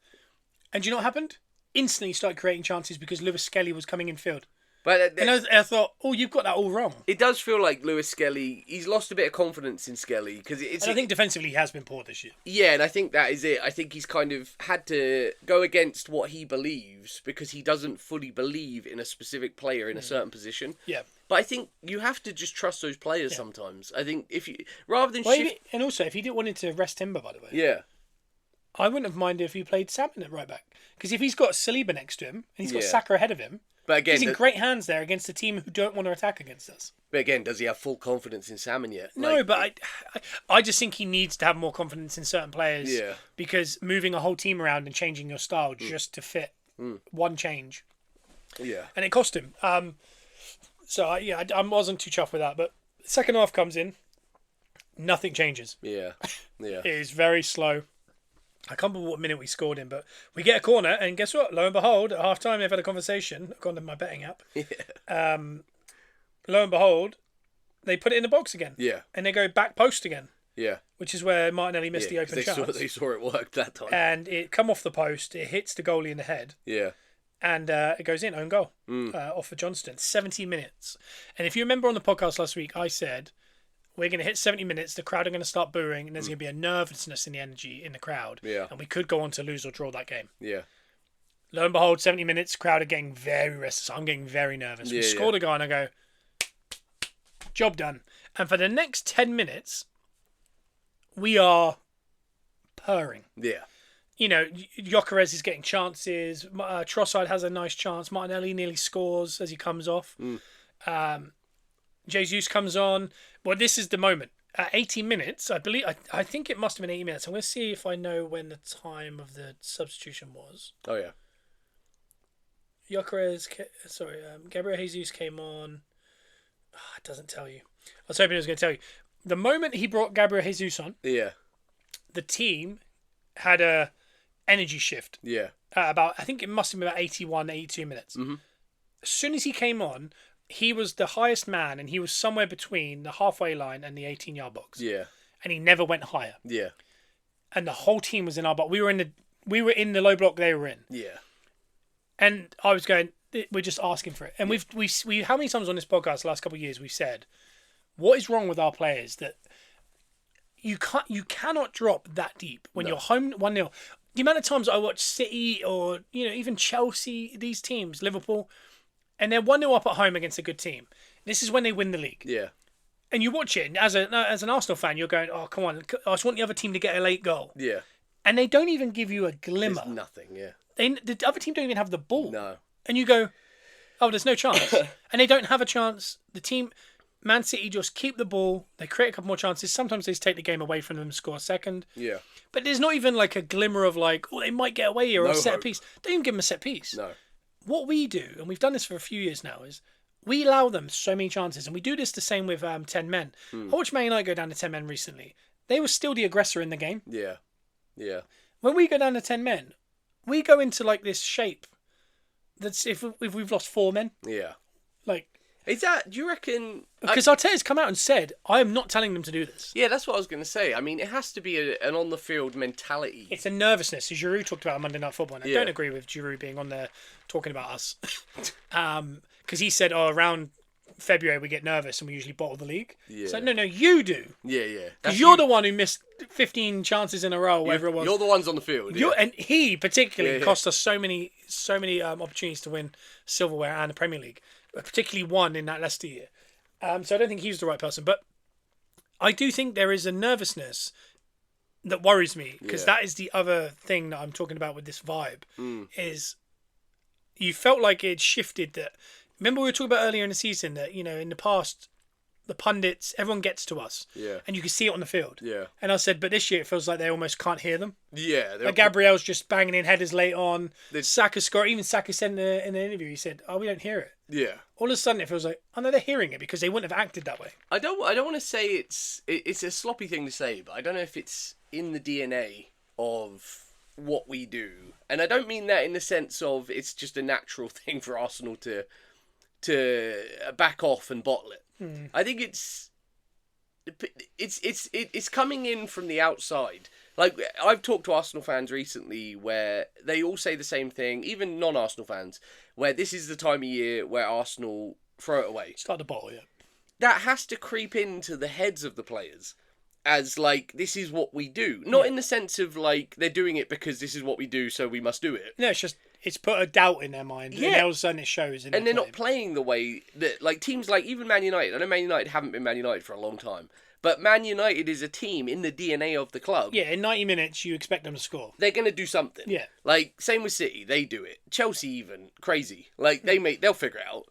And do you know what happened? Instantly started creating chances because Lewis Skelly was coming in field. But And I thought, you've got that all wrong. it does feel like Lewis Skelly, he's lost a bit of confidence in Skelly. Because And I think defensively he has been poor this year. Yeah, and I think that is it. I think he's kind of had to go against what he believes because he doesn't fully believe in a specific player in a certain position. Yeah. But I think you have to just trust those players sometimes. I think if you rather than And also, if he didn't want to rest Timber, by the way. Yeah. I wouldn't have minded if he played Salmon at right back. Because if he's got Saliba next to him and he's got Yeah. Saka ahead of him, But again, he's in great hands there against a team who don't want to attack against us. does he have full confidence in Salmon yet? No, but I just think he needs to have more confidence in certain players. Yeah. Because moving a whole team around and changing your style just to fit one change. Yeah. And it cost him. So, I wasn't too chuffed with that. But second half comes in. Nothing changes. Yeah. Yeah. It is very slow. I can't remember what minute we scored in, but we get a corner, and guess what? Lo and behold, at half time, they've had a conversation. I've gone to my betting app. Yeah. Lo and behold, they put it in the box again. Yeah. And they go back post again, Yeah. which is where Martinelli missed the open they chance. they saw it worked that time. And it come off the post, it hits the goalie in the head, Yeah. and it goes in, own goal, off for Johnston. 70 minutes. And if you remember on the podcast last week, I said, we're going to hit 70 minutes, the crowd are going to start booing, and there's going to be a nervousness in the energy in the crowd. Yeah. And we could go on to lose or draw that game. Yeah. Lo and behold, 70 minutes, crowd are getting very restless. I'm getting very nervous. We scored a goal, and I go, job done. And for the next 10 minutes, we are purring. Yeah. You know, Gyokeres is getting chances. Trossard has a nice chance. Martinelli nearly scores as he comes off. Jesus comes on. Well, this is the moment. At 80 minutes, I think it must have been 80 minutes. I'm going to see if I know when the time of the substitution was. Oh, yeah. Gabriel Jesus came on. It doesn't tell you. I was hoping it was going to tell you. The moment he brought Gabriel Jesus on, Yeah. the team had a energy shift. Yeah. I think it must have been about 81, 82 minutes. Mm-hmm. As soon as he came on, he was the highest man, and he was somewhere between the halfway line and the 18-yard box. Yeah. And he never went higher. Yeah. And the whole team was in our box. We were in the low block they were in. Yeah. And I was going, we're just asking for it. And we how many times on this podcast the last couple of years we've said, what is wrong with our players that you cannot drop that deep when you're home 1-0. The amount of times I watch City or even Chelsea, these teams, Liverpool, and they're 1-0 up at home against a good team. This is when they win the league. Yeah. And you watch it, and as an Arsenal fan, you're going, oh, come on, I just want the other team to get a late goal. Yeah. And they don't even give you a glimmer. There's nothing, yeah. The other team don't even have the ball. No. And you go, oh, there's no chance. And they don't have a chance. The team, Man City, just keep the ball. They create a couple more chances. Sometimes they just take the game away from them and score a second. Yeah. But there's not even like a glimmer of like, oh, they might get away here or No a set hope. piece. They don't even give them a set piece. No. What we do, and we've done this for a few years now, is we allow them so many chances. And we do this the same with 10 men. I watched Man United go down to 10 men recently. They were still the aggressor in the game. Yeah. Yeah. When we go down to 10 men, we go into like this shape. That's if we've lost 4 men. Yeah. Like, Is that, do you reckon... because Arteta's come out and said, I am not telling them to do this. Yeah, that's what I was going to say. I mean, it has to be an on-the-field mentality. It's a nervousness, as Giroud talked about on Monday Night Football. And I Yeah. don't agree with Giroud being on there talking about us. Because he said, around February we get nervous and we usually bottle the league. Yeah. So, no, you do. Yeah, yeah. Because you're the one who missed 15 chances in a row, whatever it was. You're the ones on the field. Yeah. And he particularly Yeah. cost us so many opportunities to win silverware and the Premier League, but particularly one in that Leicester year. So I don't think he's the right person, but I do think there is a nervousness that worries me, because that is the other thing that I'm talking about with this vibe. Is you felt like it shifted. That, remember we were talking about earlier in the season that in the past the pundits, everyone gets to us, and you can see it on the field. Yeah. And I said, but this year it feels like they almost can't hear them. Yeah. Like Gabriel's just banging in headers late on. Saka score. Even Saka said in the interview, he said, "Oh, we don't hear it." Yeah. All of a sudden, it feels like, oh no, they're hearing it because they wouldn't have acted that way. I don't want to say it's a sloppy thing to say, but I don't know if it's in the DNA of what we do. And I don't mean that in the sense of it's just a natural thing for Arsenal to back off and bottle it. I think it's coming in from the outside. Like, I've talked to Arsenal fans recently where they all say the same thing, even non-Arsenal fans, where this is the time of year where Arsenal throw it away. Start the bottle, yeah. That has to creep into the heads of the players as, like, this is what we do. Not in the sense of, like, they're doing it because this is what we do, so we must do it. No, it's just, it's put a doubt in their mind. Yeah. And all of a sudden it shows. And they're not playing the way that, like, teams like even Man United. I know Man United haven't been Man United for a long time. But Man United is a team in the DNA of the club. Yeah, in 90 minutes, you expect them to score. They're going to do something. Yeah. Like, same with City, they do it. Chelsea even, crazy. Like, they'll figure it out.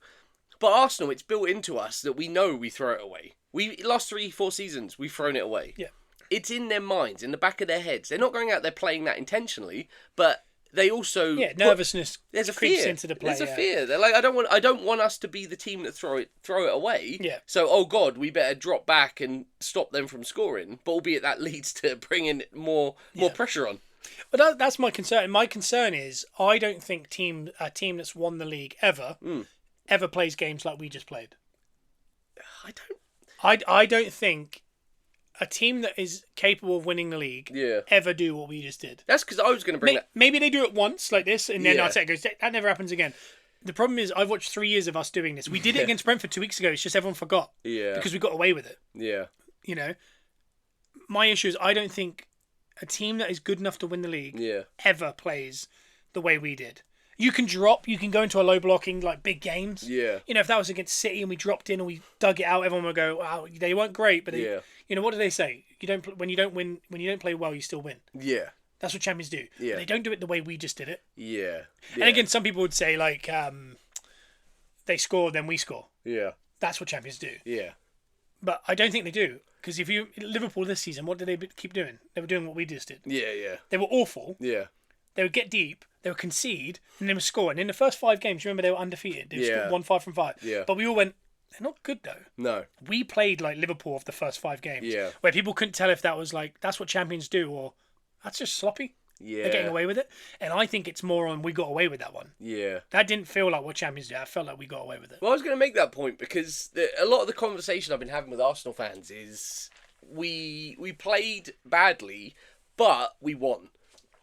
But Arsenal, it's built into us that we know we throw it away. We last 3-4 seasons, we've thrown it away. Yeah. It's in their minds, in the back of their heads. They're not going out there playing that intentionally, but they also nervousness. There's a creeps fear into the play. There's a fear. They're like, I don't want us to be the team that throw it away. Yeah. So, oh God, we better drop back and stop them from scoring. But albeit that leads to bringing more pressure on. But that's my concern. My concern is I don't think a team that's won the league ever plays games like we just played. I don't think a team that is capable of winning the league ever do what we just did. That's because I was going to bring that. Maybe they do it once like this, and then Arteta goes, that never happens again. The problem is I've watched 3 years of us doing this. We did it against Brentford 2 weeks ago. It's just everyone forgot. Yeah. Because we got away with it. Yeah. You know, my issue is I don't think a team that is good enough to win the league ever plays the way we did. You can go into a low blocking like big games. Yeah. You know, if that was against City and we dropped in and we dug it out, everyone would go, "Wow, they weren't great." But you know, what do they say? When you don't play well, you still win. Yeah. That's what champions do. Yeah. They don't do it the way we just did it. Yeah. And again, some people would say like, they score, then we score. Yeah. That's what champions do. Yeah. But I don't think they do. Because if Liverpool this season, what did they keep doing? They were doing what we just did. Yeah. Yeah. They were awful. Yeah. They would get deep, they would concede, and they would score. And in the first 5 games, remember they were undefeated. They scored 1 5 from 5. Yeah. But we all went, they're not good though. No. We played like Liverpool of the first 5 games. Yeah. Where people couldn't tell if that was like, that's what champions do, or that's just sloppy. Yeah. They're getting away with it. And I think it's more on we got away with that one. Yeah. That didn't feel like what champions do. I felt like we got away with it. Well, I was going to make that point because a lot of the conversation I've been having with Arsenal fans is we played badly, but we won.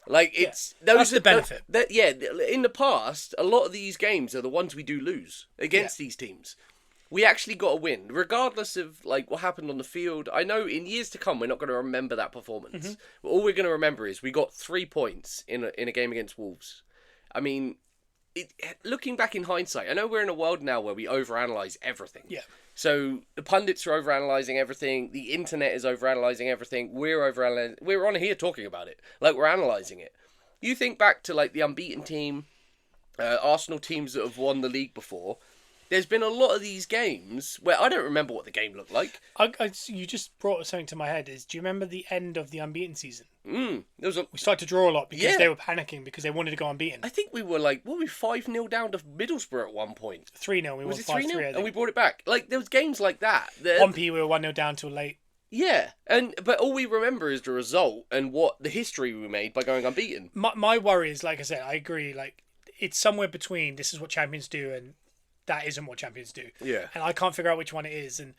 Like, it's... That's the benefit. In the past, a lot of these games are the ones we do lose against these teams. We actually got a win, regardless of, like, what happened on the field. I know in years to come, we're not going to remember that performance. Mm-hmm. All we're going to remember is we got 3 points in a game against Wolves. I mean, looking back in hindsight, I know we're in a world now where we overanalyze everything. Yeah. So the pundits are overanalyzing everything. The internet is overanalyzing everything. We're overanalyzing. We're on here talking about it, like we're analyzing it. You think back to like the unbeaten team, Arsenal teams that have won the league before. There's been a lot of these games where I don't remember what the game looked like. You just brought something to my head. Do you remember the end of the unbeaten season? We started to draw a lot because they were panicking because they wanted to go unbeaten. I think we were like, 5-0 down to Middlesbrough at one point. 3-0. We won 5-3. And we brought it back. Like, there was games like that. Pompey, we were 1-0 down till late. Yeah, but all we remember is the result and what the history we made by going unbeaten. My worry is, like I said, I agree. Like, it's somewhere between this is what champions do and that isn't what champions do. Yeah. And I can't figure out which one it is. And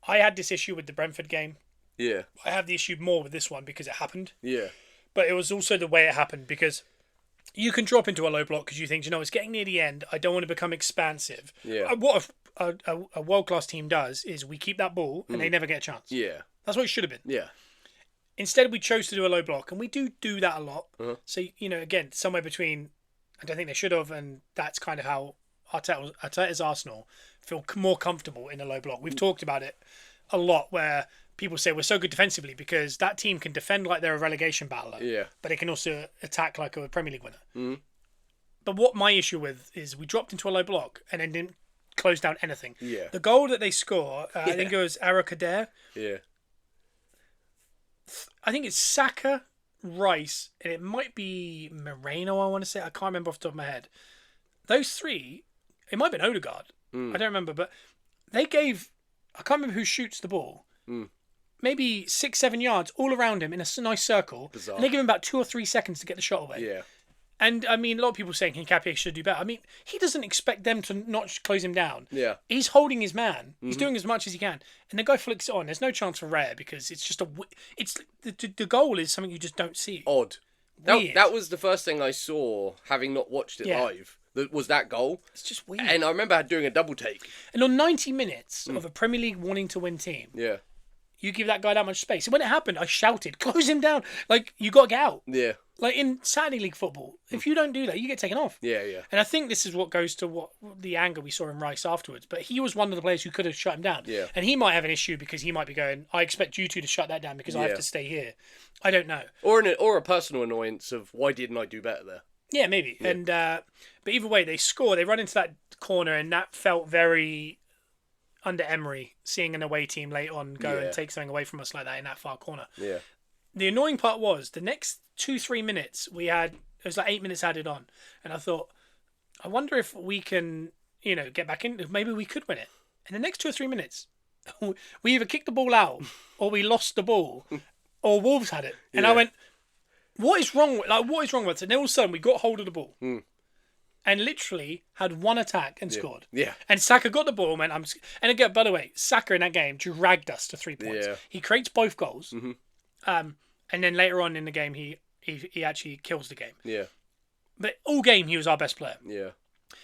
I had this issue with the Brentford game. Yeah. I have the issue more with this one because it happened. Yeah. But it was also the way it happened because you can drop into a low block because you think, it's getting near the end. I don't want to become expansive. Yeah. What a world-class team does is we keep that ball and they never get a chance. Yeah. That's what it should have been. Yeah. Instead, we chose to do a low block, and we do that a lot. Uh-huh. So, again, somewhere between, I don't think they should have, and that's kind of how Arteta's Arsenal feel more comfortable in a low block. We've talked about it a lot where people say we're so good defensively because that team can defend like they're a relegation battler, but they can also attack like a Premier League winner. Mm-hmm. But what my issue with is we dropped into a low block and then didn't close down anything. Yeah. The goal that they score, I think it was Kader. Yeah. I think it's Saka, Rice, and it might be Moreno, I want to say. I can't remember off the top of my head. Those 3, it might have been Odegaard. I don't remember, but they gave, I can't remember who shoots the ball, maybe 6-7 yards all around him in a nice circle. Bizarre. And they give him about 2 or 3 seconds to get the shot away. Yeah. And, I mean, a lot of people saying Nketiah should do better. I mean, he doesn't expect them to not close him down. Yeah. He's holding his man. He's doing as much as he can. And the guy flicks it on. There's no chance for Rare because it's just the goal is something you just don't see. Odd. That was the first thing I saw, having not watched it live, was that goal. It's just weird. And I remember doing a double take. And on 90 minutes of a Premier League wanting to win team, you give that guy that much space. And when it happened, I shouted, close him down. Like, you got to get out. Yeah. Like, in Saturday League football, if you don't do that, you get taken off. Yeah, yeah. And I think this is what goes to what the anger we saw in Rice afterwards. But he was one of the players who could have shut him down. Yeah. And he might have an issue because he might be going, I expect you two to shut that down because I have to stay here. I don't know. Or a personal annoyance of, why didn't I do better there? Yeah, maybe. Yeah. And but either way, they score. They run into that corner, and that felt very under Emery, seeing an away team late on go and take something away from us like that in that far corner. Yeah. The annoying part was the next 2-3 minutes it was like 8 minutes added on, and I thought, I wonder if we can, get back in. Maybe we could win it. In the next 2 or 3 minutes, we either kicked the ball out or we lost the ball, or Wolves had it, and I went, what is wrong with it? And then all of a sudden we got hold of the ball. And literally had one attack and scored. Yeah. And Saka got the ball and went, and again, by the way, Saka in that game dragged us to 3 points. Yeah. He creates both goals. And then later on in the game, he actually kills the game. Yeah. But all game, he was our best player. Yeah.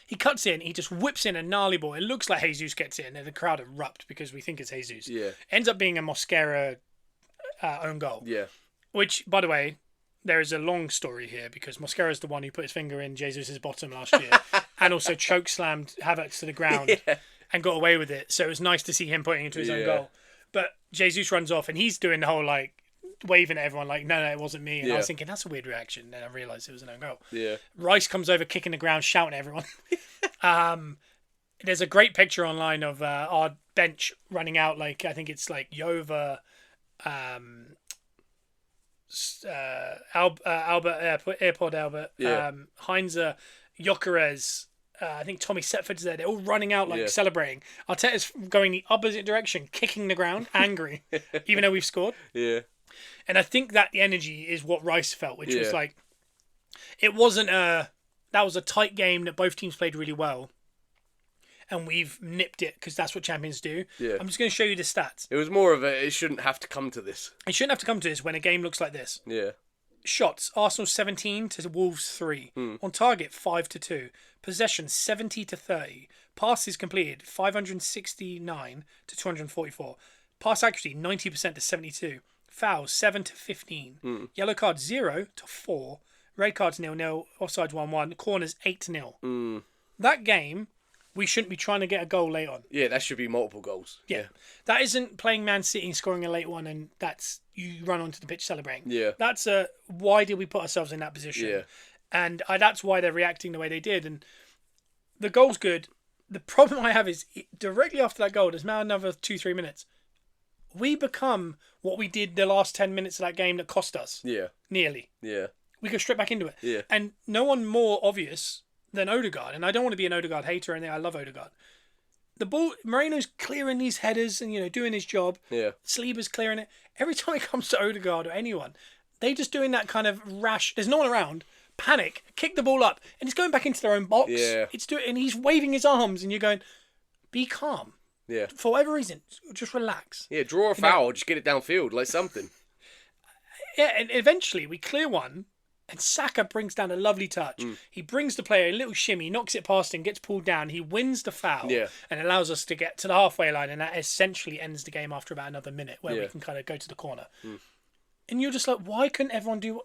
He cuts in, he just whips in a gnarly ball. It looks like Jesus gets in, and the crowd erupt because we think it's Jesus. Yeah. Ends up being a Mosquera own goal. Yeah. Which, by the way, there is a long story here because Mosquera is the one who put his finger in Jesus' bottom last year and also choke slammed Havertz to the ground and got away with it. So it was nice to see him putting into his own goal. But Jesus runs off and he's doing the whole waving at everyone like, no, it wasn't me. And I was thinking, that's a weird reaction. And then I realised it was an own goal. Yeah. Rice comes over kicking the ground, shouting at everyone. There's a great picture online of our bench running out I think it's Yova, Airport Albert, Heinze, Gyokeres, I think Tommy Setford's there. They're all running out celebrating. Arteta's going the opposite direction, kicking the ground, angry, even though we've scored. Yeah. And I think that the energy is what Rice felt, which was it wasn't that was a tight game that both teams played really well. And we've nipped it because that's what champions do. Yeah. I'm just going to show you the stats. It was more of it shouldn't have to come to this. It shouldn't have to come to this when a game looks like this. Yeah. Shots, Arsenal 17 to Wolves 3. On target, 5-2. Possession, 70 to 30. Passes completed, 569 to 244. Pass accuracy, 90% to 72. Fouls, 7 to 15. Yellow cards, 0 to 4. Red cards, 0-0. Offsides, 1-1. Corners, 8-0. That game, we shouldn't be trying to get a goal late on. Yeah, that should be multiple goals. Yeah. That isn't playing Man City and scoring a late one and that's you run onto the pitch celebrating. Yeah. That's why did we put ourselves in that position? Yeah. And that's why they're reacting the way they did. And the goal's good. The problem I have is directly after that goal, there's now another 2-3 minutes. We become what we did the last 10 minutes of that game that cost us. Yeah. Nearly. Yeah. We go straight back into it. Yeah. And no one more obvious than Odegaard. And I don't want to be an Odegaard hater or anything. I love Odegaard. The ball, Moreno's clearing these headers and, doing his job. Yeah. Sleeber's clearing it. Every time it comes to Odegaard or anyone, they just doing that kind of rash. There's no one around. Panic. Kick the ball up. And it's going back into their own box. Yeah. And he's waving his arms and you're going, be calm. Yeah. For whatever reason, just relax. Yeah, draw a foul. Just get it downfield like something. Yeah, and eventually we clear one. And Saka brings down a lovely touch. He brings the player a little shimmy, knocks it past him, gets pulled down. He wins the foul and allows us to get to the halfway line. And that essentially ends the game after about another minute where we can kind of go to the corner. And you're just like, why couldn't everyone do...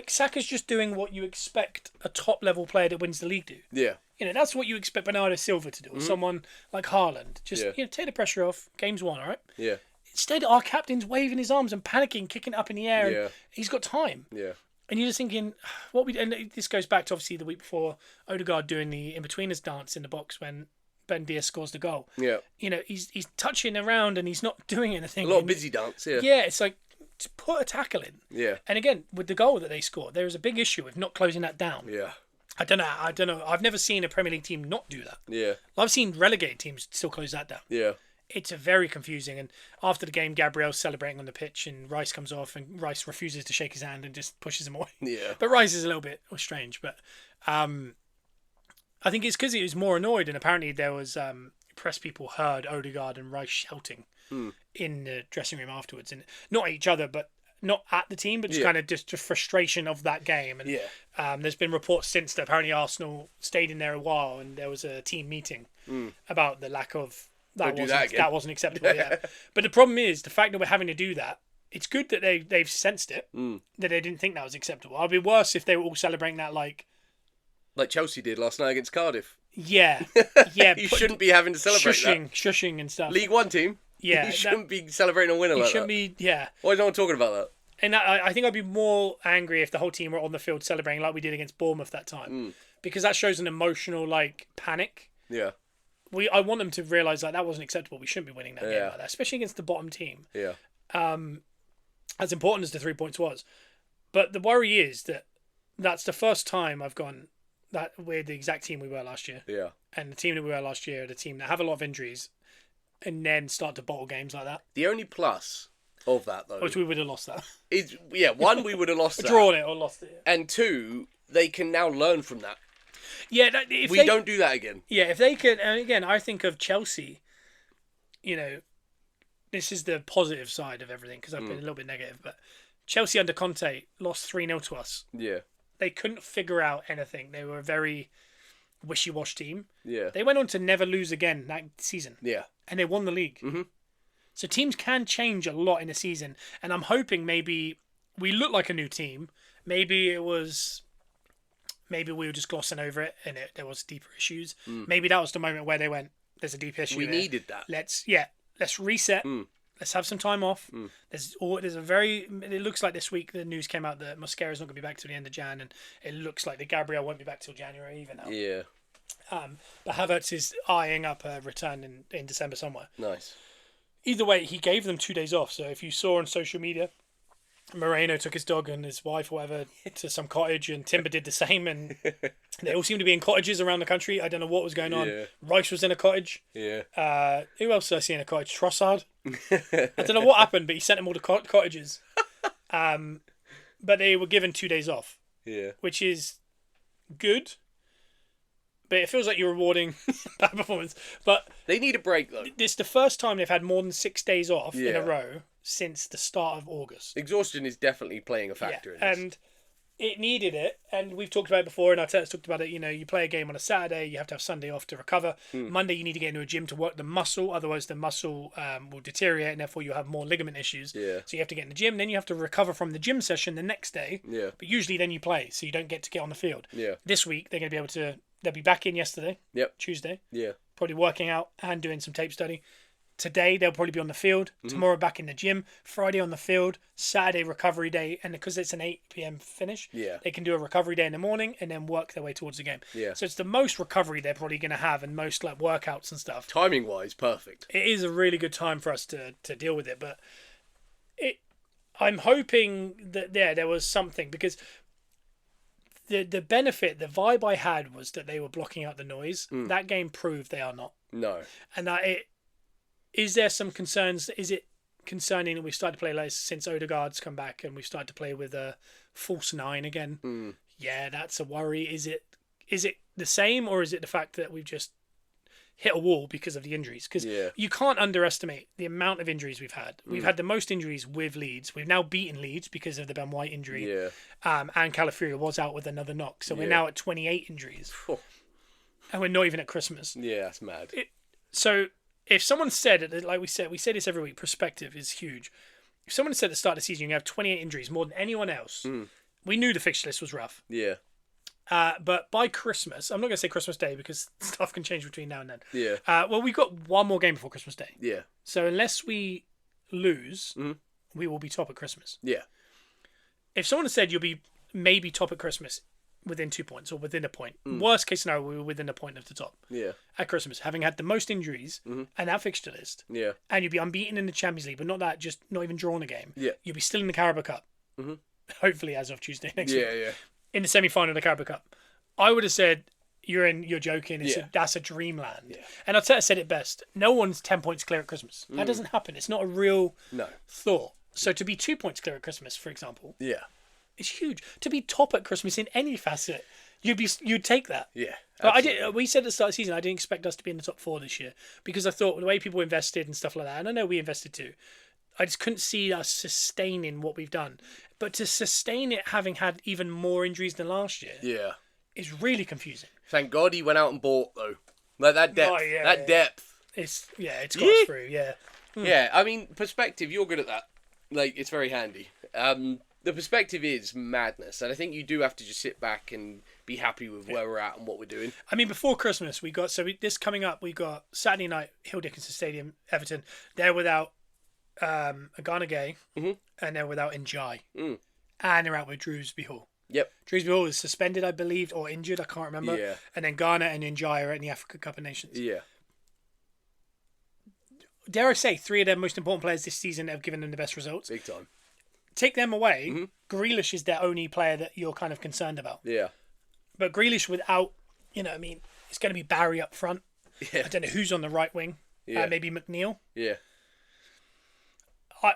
Saka's just doing what you expect a top-level player that wins the league do. Yeah. That's what you expect Bernardo Silva to do. Or someone like Haaland. Just, take the pressure off. Game's won, all right? Yeah. Instead, our captain's waving his arms and panicking, kicking it up in the air. Yeah. And he's got time. Yeah. And you're just thinking, and this goes back to obviously the week before Odegaard doing the in-betweeners dance in the box when Ben Diaz scores the goal. Yeah. He's touching around and he's not doing anything. A lot of busy dance, yeah. Yeah, it's like, to put a tackle in. Yeah. And again, with the goal that they scored, there is a big issue with not closing that down. Yeah. I don't know. I've never seen a Premier League team not do that. Yeah. I've seen relegated teams still close that down. Yeah. It's a very confusing. And after the game, Gabriel's celebrating on the pitch and Rice comes off and Rice refuses to shake his hand and just pushes him away. Yeah. But Rice is a little bit strange. But I think it's because he was more annoyed and apparently there was press people heard Odegaard and Rice shouting in the dressing room afterwards. And not at each other, but not at the team, but just kind of just frustration of that game. And there's been reports since that apparently Arsenal stayed in there a while and there was a team meeting about the lack of Don't do that again. That wasn't acceptable. Yeah, but the problem is the fact that we're having to do that. It's good that they've sensed it, that they didn't think that was acceptable. I'd be worse if they were all celebrating that like Chelsea did last night against Cardiff. Yeah, You shouldn't be having to celebrate shushing and stuff. League One team. Yeah, you shouldn't be celebrating a winner like that. You shouldn't be. Yeah. Why is no one talking about that? And I think I'd be more angry if the whole team were on the field celebrating like we did against Bournemouth that time, because that shows an emotional like panic. Yeah. I want them to realise that wasn't acceptable. We shouldn't be winning that game like that, especially against the bottom team. Yeah. As important as the 3 points was, but the worry is that that's the first time I've gone that we're the exact team we were last year. Yeah. And the team that we were last year are the team that have a lot of injuries and then start to bottle games like that. The only plus of that, though... Which we would have lost that. Is, one, we would have lost that. Drawn it or lost it. Yeah. And two, they can now learn from that. Yeah, if we don't do that again. Yeah, if they could... And again, I think of Chelsea, this is the positive side of everything because I've been a little bit negative, but Chelsea under Conte lost 3-0 to us. Yeah. They couldn't figure out anything. They were a very wishy-wash team. Yeah. They went on to never lose again that season. Yeah. And they won the league. Mm-hmm. So teams can change a lot in a season. And I'm hoping maybe we look like a new team. Maybe we were just glossing over it and there was deeper issues. Maybe that was the moment where they went, there's a deep issue. We needed that. Let's reset. Let's have some time off. It looks like this week the news came out that Mosquera's not going to be back till the end of Jan, and it looks like the Gabriel won't be back till January even now. Yeah. But Havertz is eyeing up a return in December somewhere. Nice. Either way, he gave them 2 days off. So if you saw on social media, Moreno took his dog and his wife or whatever to some cottage, and Timber did the same, and they all seem to be in cottages around the country. I don't know what was going on. Rice was in a cottage. Yeah. Who else did I see in a cottage? Trossard. I don't know what happened, but he sent them all to cottages. But they were given 2 days off. Yeah. Which is good. But it feels like you're rewarding bad performance. But they need a break, though. It's the first time they've had more than 6 days off in a row since the start of August. Exhaustion is definitely playing a factor in this. And it needed it. And we've talked about it before, and Arteta's talked about it. You play a game on a Saturday, you have to have Sunday off to recover. Monday, you need to get into a gym to work the muscle. Otherwise, the muscle will deteriorate, and therefore you'll have more ligament issues. Yeah. So you have to get in the gym. Then you have to recover from the gym session the next day. Yeah. But usually then you play, so you don't get to get on the field. Yeah. This week, they're going to be able to... They'll be back in yesterday. Yep. Tuesday. Yeah. Probably working out and doing some tape study. Today, they'll probably be on the field. Tomorrow, back in the gym. Friday, on the field. Saturday, recovery day. And because it's an 8 p.m. finish, they can do a recovery day in the morning and then work their way towards the game. Yeah. So it's the most recovery they're probably going to have and most like workouts and stuff. Timing-wise, perfect. It is a really good time for us to deal with it. But I'm hoping that there was something because... The benefit, the vibe I had was that they were blocking out the noise. That game proved they are not. No. And is there some concerns? Is it concerning that we've started to play less since Odegaard's come back and we've started to play with a false 9 again? Yeah, that's a worry. Is it the same, or is it the fact that we've just hit a wall because of the injuries? Because you can't underestimate the amount of injuries we've had. We've had the most injuries with Leeds. We've now beaten Leeds because of the Ben White injury. Yeah. And Calafiori was out with another knock. So we're now at 28 injuries. And we're not even at Christmas. Yeah, that's mad. So if someone said, like we say this every week, perspective is huge. If someone said at the start of the season you have 28 injuries, more than anyone else, we knew the fixture list was rough. Yeah. But by Christmas, I'm not going to say Christmas Day because stuff can change between now and then. Yeah. Well, we've got one more game before Christmas Day. Yeah. So unless we lose, we will be top at Christmas. Yeah. If someone said you'll be maybe top at Christmas within 2 points or within a point, worst case scenario, we were within a point of the top. Yeah. At Christmas, having had the most injuries and that fixture list. Yeah. And you'd be unbeaten in the Champions League, but not that, just not even drawn a game. Yeah. You'll be still in the Carabao Cup. Hopefully as of Tuesday next week. Yeah. In the semi-final of the Carabao Cup. I would have said, you're joking. That's a dreamland. Yeah. And Arteta said it best. No one's 10 points clear at Christmas. That doesn't happen. It's not a real thought. So to be 2 points clear at Christmas, for example, it's huge. To be top at Christmas in any facet, you'd take that. Yeah. But we said at the start of the season, I didn't expect us to be in the top 4 this year because I thought the way people invested and stuff like that, and I know we invested too, I just couldn't see us sustaining what we've done. But to sustain it having had even more injuries than last year is really confusing. Thank God he went out and bought, though. Like that depth. That depth. It's got us through. Yeah. Yeah, I mean, perspective, you're good at that. Like, it's very handy. The perspective is madness, and I think you do have to just sit back and be happy with where we're at and what we're doing. I mean, before Christmas, this coming up, we got Saturday night, Hill Dickinson Stadium, Everton. They're without Agana Gay, and they're without Njai. And they're out with Drewsbury Hall. Yep. Drewsbury Hall is suspended, I believe, or injured, I can't remember. Yeah. And then Ghana and Njai are in the Africa Cup of Nations. Yeah. Dare I say, 3 of their most important players this season have given them the best results. Big time. Take them away, Grealish is their only player that you're kind of concerned about. Yeah. But Grealish without, it's going to be Barry up front. Yeah. I don't know who's on the right wing. Yeah. Maybe McNeil. Yeah.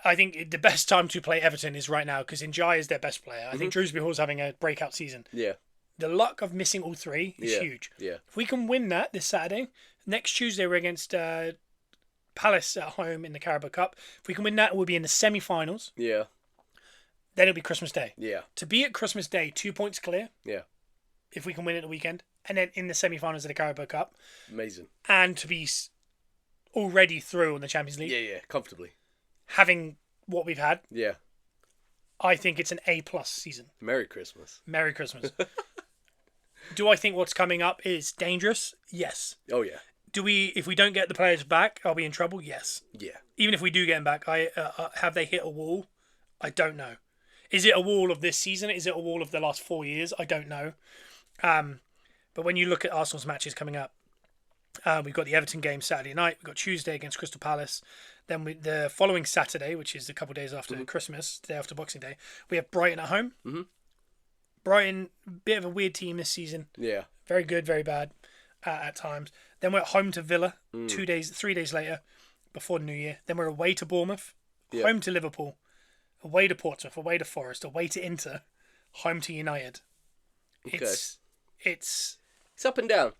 I think the best time to play Everton is right now because Njai is their best player. I think Drewsbury Hall's having a breakout season. Yeah. The luck of missing all 3 is huge. Yeah. If we can win that this Saturday, next Tuesday we're against Palace at home in the Carabao Cup. If we can win that, we'll be in the semi-finals. Yeah. Then it'll be Christmas Day. Yeah. To be at Christmas Day, 2 points clear. Yeah. If we can win it the weekend. And then in the semi-finals of the Carabao Cup. Amazing. And to be already through on the Champions League. Yeah, comfortably. Having what we've had. Yeah. I think it's an A+ season. Merry Christmas. Merry Christmas. Do I think what's coming up is dangerous? Yes. Oh, yeah. If we don't get the players back, are we in trouble? Yes. Yeah. Even if we do get them back, have they hit a wall? I don't know. Is it a wall of this season? Is it a wall of the last 4 years? I don't know. But when you look at Arsenal's matches coming up, we've got the Everton game Saturday night. We've got Tuesday against Crystal Palace. Then the following Saturday, which is a couple of days after Christmas, the day after Boxing Day, we have Brighton at home. Brighton, bit of a weird team this season. Yeah. Very good, very bad at times. Then we're at home to Villa 3 days later before New Year. Then we're away to Bournemouth, home to Liverpool, away to Portsmouth, away to Forest, away to Inter, home to United. Okay. It's up and down.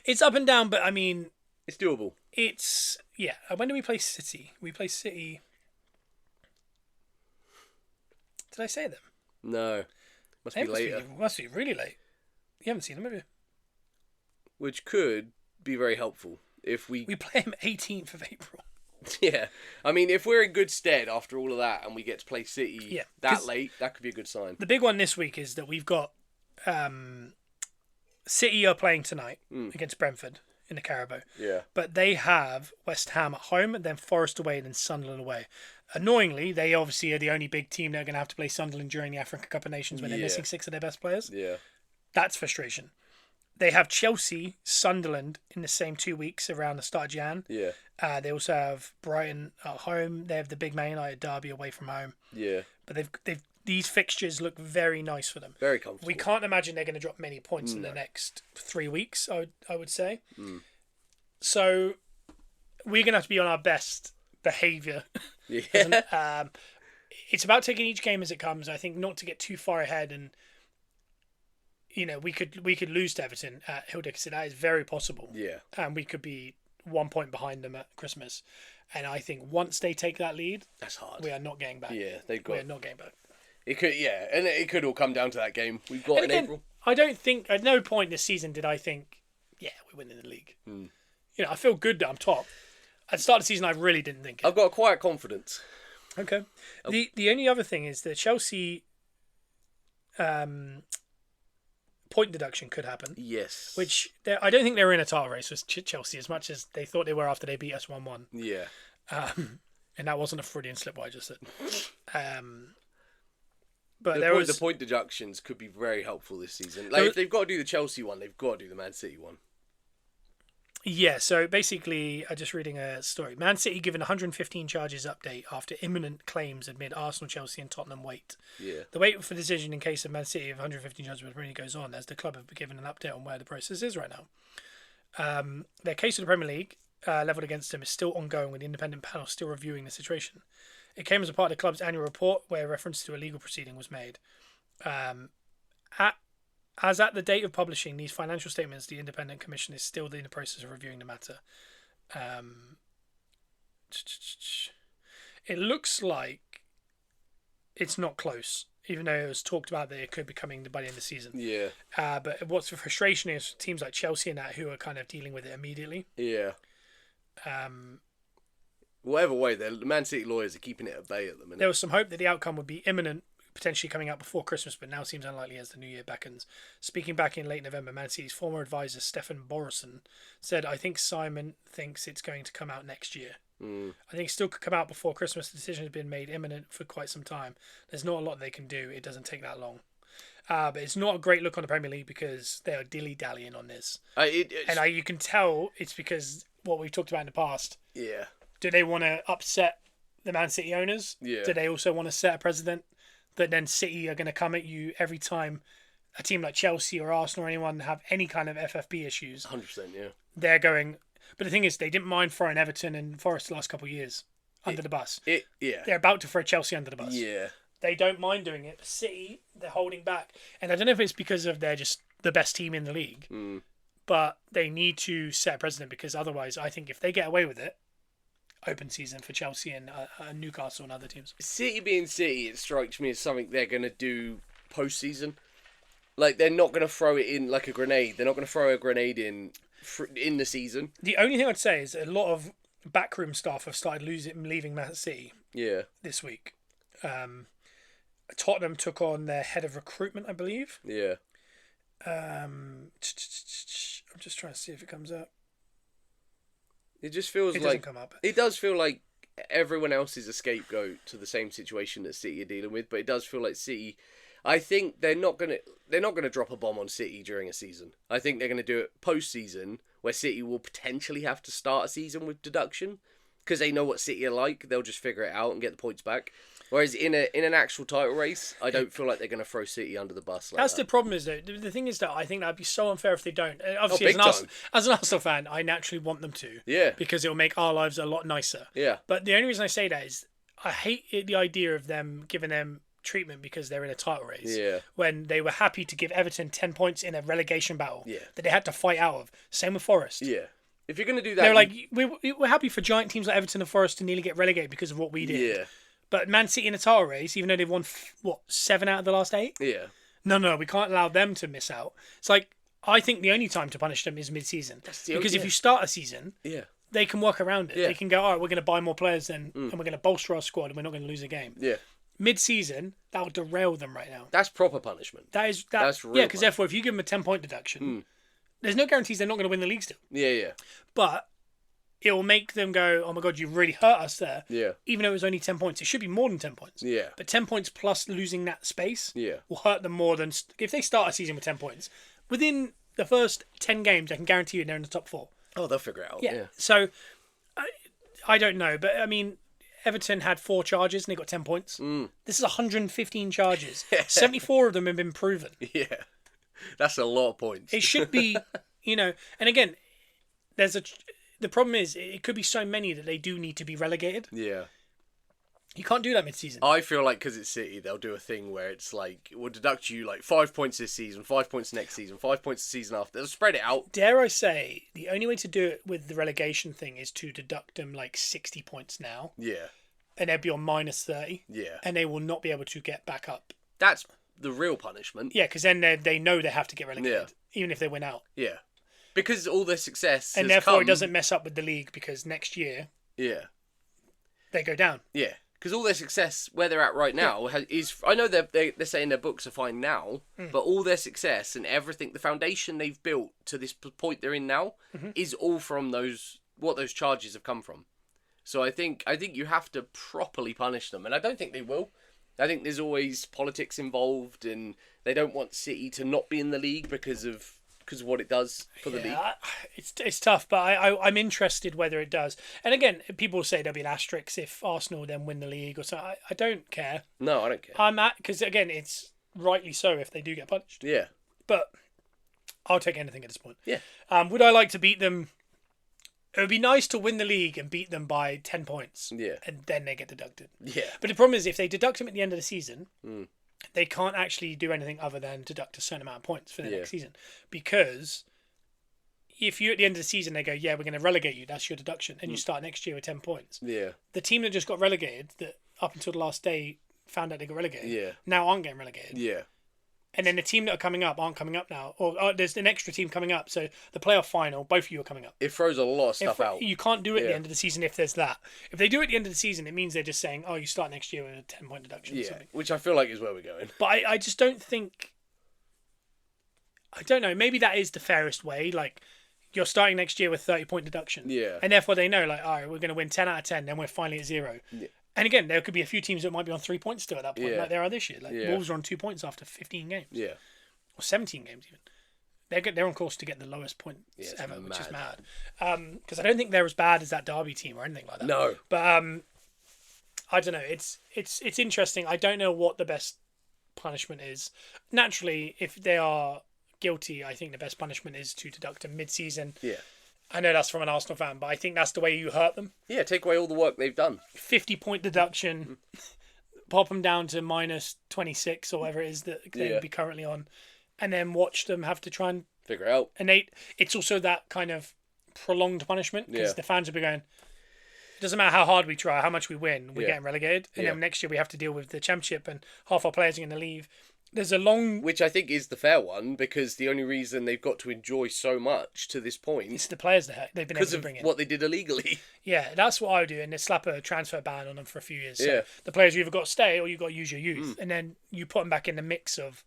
It's up and down, but I mean... It's doable. When do we play City? We play City... Did I say them? No. Must be later. Must be really late. You haven't seen them, have you? Which could be very helpful if we... We play them 18th of April. Yeah. I mean, if we're in good stead after all of that and we get to play City that late, that could be a good sign. The big one this week is that we've got... City are playing tonight against Brentford in the Carabao. Yeah. But they have West Ham at home, and then Forest away, and then Sunderland away. Annoyingly, they obviously are the only big team that are going to have to play Sunderland during the Africa Cup of Nations when they're missing 6 of their best players. Yeah. That's frustration. They have Chelsea, Sunderland in the same 2 weeks around the start of Jan. Yeah. They also have Brighton at home. They have the big Man United derby away from home. Yeah. But these fixtures look very nice for them. Very comfortable. We can't imagine they're going to drop many points in the next 3 weeks, I would say. So we're going to have to be on our best behaviour. Yeah. It's about taking each game as it comes. I think not to get too far ahead, and we could lose to Everton at Hill Dickinson. That is very possible. Yeah. And we could be 1 point behind them at Christmas. And I think once they take that lead, that's hard. We are not getting back. Yeah, we are not getting back. It could, and it could all come down to that game we've got in April. I don't think at no point this season did I think, we're winning the league. I feel good that I'm top. At the start of the season, I really didn't think it. I've got a quiet confidence. Okay. The only other thing is that Chelsea point deduction could happen. Yes. Which I don't think they were in a title race with Chelsea as much as they thought they were after they beat us 1-1. Yeah. And that wasn't a Freudian slip what I just said. But the point deductions could be very helpful this season. Like if they've got to do the Chelsea one, they've got to do the Man City one. Yeah, so basically, I'm just reading a story. Man City given 115 charges update after imminent claims amid Arsenal, Chelsea and Tottenham wait. Yeah. The wait for decision in case of Man City of 115 charges really goes on as the club have been given an update on where the process is right now. Their case of the Premier League levelled against them is still ongoing with the independent panel still reviewing the situation. It came as a part of the club's annual report where reference to a legal proceeding was made. As at the date of publishing these financial statements, the independent commission is still in the process of reviewing the matter. It looks like it's not close, even though it was talked about that it could be coming by the end of the season. Yeah. But what's the frustration is teams like Chelsea and that who are kind of dealing with it immediately. Yeah. Whatever way, the Man City lawyers are keeping it at bay at the minute. There was some hope that the outcome would be imminent, potentially coming out before Christmas, but now seems unlikely as the new year beckons. Speaking back in late November, Man City's former advisor Stefan Borison said, "I think Simon thinks it's going to come out next year. I think it still could come out before Christmas. The decision has been made imminent for quite some time. There's not a lot they can do. It doesn't take that long." But it's not a great look on the Premier League because they are dilly-dallying on this. You can tell it's because what we've talked about in the past. Yeah. Do they want to upset the Man City owners? Yeah. Do they also want to set a precedent that then City are going to come at you every time a team like Chelsea or Arsenal or anyone have any kind of FFP issues? 100%, yeah. They're going... But the thing is, they didn't mind throwing Everton and Forest the last couple of years under the bus. Yeah. They're about to throw Chelsea under the bus. Yeah. They don't mind doing it. But City, they're holding back. And I don't know if it's because of they're just the best team in the league, but they need to set a precedent because otherwise, I think if they get away with it, open season for Chelsea and Newcastle and other teams. City being City, it strikes me as something they're going to do post-season. Like, they're not going to throw it in like a grenade. They're not going to throw a grenade in the season. The only thing I'd say is a lot of backroom staff have started leaving Man City this week. Tottenham took on their head of recruitment, I believe. Yeah. I'm just trying to see if it comes up. It just feels It like... doesn't come up. It does feel like everyone else is a scapegoat to the same situation that City are dealing with, but it does feel like City... I think they're not gonna drop a bomb on City during a season. I think they're gonna do it post-season, where City will potentially have to start a season with deduction because they know what City are like. They'll just figure it out and get the points back. Whereas in an actual title race, I don't feel like they're gonna throw City under the bus. Like That's that. the problem, is though. The thing is that I think that'd be so unfair if they don't. Obviously, big as an Arsenal fan, I naturally want them to. Yeah. Because it'll make our lives a lot nicer. Yeah. But the only reason I say that is I hate the idea of them giving them treatment because they're in a title race. Yeah. When they were happy to give Everton 10 points in a relegation battle. Yeah. That they had to fight out of. Same with Forest. Yeah. If you're gonna do that, They're like, we're happy for giant teams like Everton and Forest to nearly get relegated because of what we did. Yeah. But Man City in a title race, even though they've won 7 out of the last 8. Yeah. No, we can't allow them to miss out. It's like, I think the only time to punish them is mid-season. Because if you start a season, they can work around it. Yeah. They can go, all right, we're going to buy more players then, and we're going to bolster our squad, and we're not going to lose a game. Yeah. Mid-season, that will derail them right now. That's proper punishment. That's real yeah, because punishment. therefore, if you give them a 10-point deduction, there's no guarantees they're not going to win the league still. Yeah. But it will make them go, oh my God, you really hurt us there. Yeah. Even though it was only 10 points. It should be more than 10 points. Yeah. But 10 points plus losing that space Yeah. will hurt them more than... If they start a season with 10 points, within the first 10 games, I can guarantee you they're in the top 4. Oh, they'll figure it out. Yeah. Yeah. So, I don't know. But, I mean, Everton had 4 charges and they got 10 points. This is 115 charges. 74 of them have been proven. Yeah. That's a lot of points. It should be, and again, the problem is it could be so many that they do need to be relegated. Yeah. You can't do that mid-season. I feel like because it's City, they'll do a thing where it's like, we'll deduct you like 5 points this season, 5 points next season, 5 points the season after. They'll spread it out. Dare I say, the only way to do it with the relegation thing is to deduct them like 60 points now. Yeah. And they'll be on minus 30. Yeah. And they will not be able to get back up. That's the real punishment. Yeah, because then they know they have to get relegated, even if they win out. Yeah. Because all their success and has therefore come... it doesn't mess up with the league because next year they go down. Yeah. Because all their success, where they're at right now, is... I know they're saying their books are fine now, but all their success and everything, the foundation they've built to this point they're in now, is all from what those charges have come from. So I think you have to properly punish them, and I don't think they will. I think there's always politics involved, and they don't want City to not be in the league because of what it does for the league. It's tough, but I'm interested whether it does. And again, people say there'll be an asterisk if Arsenal then win the league or so. I don't care. No, I don't care. Because again, it's rightly so if they do get punished. Yeah. But I'll take anything at this point. Yeah. Would I like to beat them? It would be nice to win the league and beat them by 10 points. Yeah. And then they get deducted. Yeah. But the problem is if they deduct them at the end of the season, they can't actually do anything other than deduct a certain amount of points for the next season. Because if you at the end of the season, they go, yeah, we're going to relegate you, that's your deduction, and you start next year with 10 points. Yeah. The team that just got relegated, that up until the last day found out they got relegated, Yeah. now aren't getting relegated. Yeah. and then the team that are coming up aren't coming up now, or there's an extra team coming up. So the playoff final, both of you are coming up. It throws a lot of stuff out. You can't do it at the end of the season if there's that. If they do it at the end of the season, it means they're just saying, "Oh, you start next year with a 10-point deduction." Or something. Which I feel like is where we're going. But I just don't think. I don't know. Maybe that is the fairest way. Like, you're starting next year with 30-point deduction. Yeah. And therefore they know, like, all right, we're going to win 10 out of 10, then we're finally at 0. Yeah. And again, there could be a few teams that might be on 3 points still at that point, like there are this year. Like Wolves are on 2 points after 15 games. Yeah. Or 17 games even. They're on course to get the lowest points ever, which is mad. Because I don't think they're as bad as that Derby team or anything like that. No. But I don't know. It's interesting. I don't know what the best punishment is. Naturally, if they are guilty, I think the best punishment is to deduct them mid-season. Yeah. I know that's from an Arsenal fan, but I think that's the way you hurt them. Yeah, take away all the work they've done. 50-point deduction, pop them down to minus 26 or whatever it is that they would be currently on, and then watch them have to try and figure it out. And it's also that kind of prolonged punishment because the fans will be going, it doesn't matter how hard we try, how much we win, we're getting relegated. And then next year we have to deal with the championship and half our players are going to leave. There's a long... Which I think is the fair one, because the only reason they've got to enjoy so much to this point... It's the players that they've been able to bring in. Because of what they did illegally. Yeah, that's what I would do, and they slap a transfer ban on them for a few years. So the players either got to stay or you've got to use your youth. And then you put them back in the mix of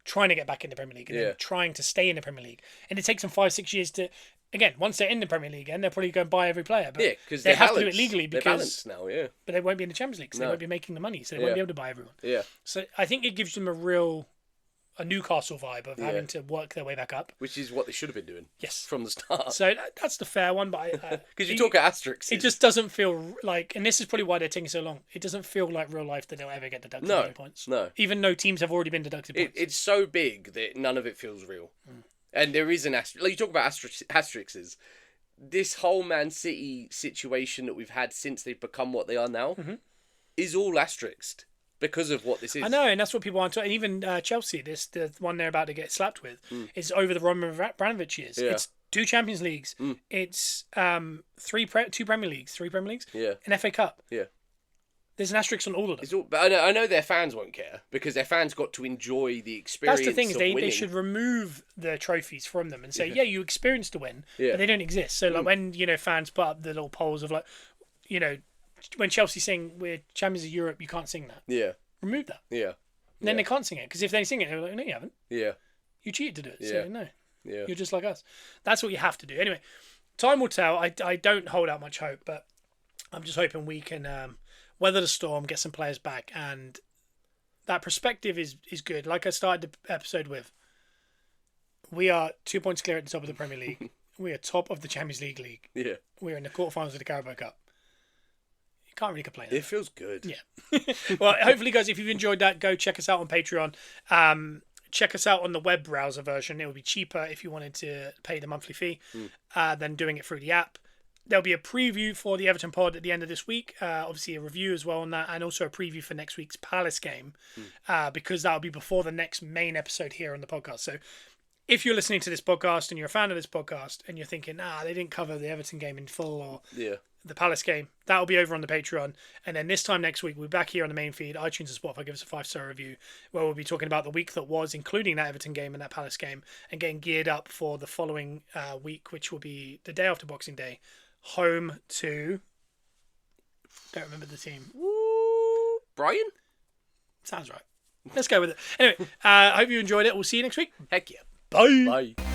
trying to get back in the Premier League and then trying to stay in the Premier League. And it takes them 5-6 years to... Again, once they're in the Premier League again, they're probably going to buy every player. But because they have to do it legally because... They're balanced now, But they won't be in the Champions League, so they won't be making the money, so they won't be able to buy everyone. Yeah. So I think it gives them a Newcastle vibe of having to work their way back up. Which is what they should have been doing. Yes. From the start. So that's the fair one, but because you talk at asterisks. It just doesn't feel like, and this is probably why they're taking so long, it doesn't feel like real life that they'll ever get deducted any points. No. Even though teams have already been deducted points. It's so big that none of it feels real. And there is an asterisk. Like, you talk about asterisks. This whole Man City situation that we've had since they've become what they are now is all asterisked. Because of what this is. I know, and that's what people want to... And even Chelsea, the one they're about to get slapped with, is over the Roman Abramovich years. Yeah. It's 2 Champions Leagues. It's 2 Premier Leagues. 3 Premier Leagues. Yeah. An FA Cup. Yeah. There's an asterisk on all of them. But I know their fans won't care, because their fans got to enjoy the experience. That's the thing, is they should remove the trophies from them and say, you experienced a win, but they don't exist. So like when, fans put up the little polls of like, when Chelsea sing "We're Champions of Europe," you can't sing that. Yeah. Remove that. Yeah. And then they can't sing it, because if they sing it, they're like, no, you haven't. Yeah. You cheated to do it. Yeah. So no. Yeah. You're just like us. That's what you have to do. Anyway, time will tell. I don't hold out much hope, but I'm just hoping we can weather the storm, get some players back, and that perspective is good. Like I started the episode with, we are 2 points clear at the top of the Premier League. We are top of the Champions League. Yeah. We're in the quarterfinals of the Carabao Cup. Can't really complain. It feels good. Yeah. Well, hopefully, guys, if you've enjoyed that, go check us out on Patreon. Check us out on the web browser version. It will be cheaper if you wanted to pay the monthly fee than doing it through the app. There'll be a preview for the Everton pod at the end of this week. Obviously, a review as well on that, and also a preview for next week's Palace game, because that'll be before the next main episode here on the podcast. So if you're listening to this podcast and you're a fan of this podcast and you're thinking, they didn't cover the Everton game in full or the Palace game, that'll be over on the Patreon. And then this time next week, we'll be back here on the main feed, iTunes and Spotify. Give us a 5-star review, where we'll be talking about the week that was, including that Everton game and that Palace game, and getting geared up for the following week, which will be the day after Boxing Day, home to... Don't remember the team. Brian? Sounds right. Let's go with it. Anyway, I hope you enjoyed it. We'll see you next week. Heck yeah. Bye. Bye.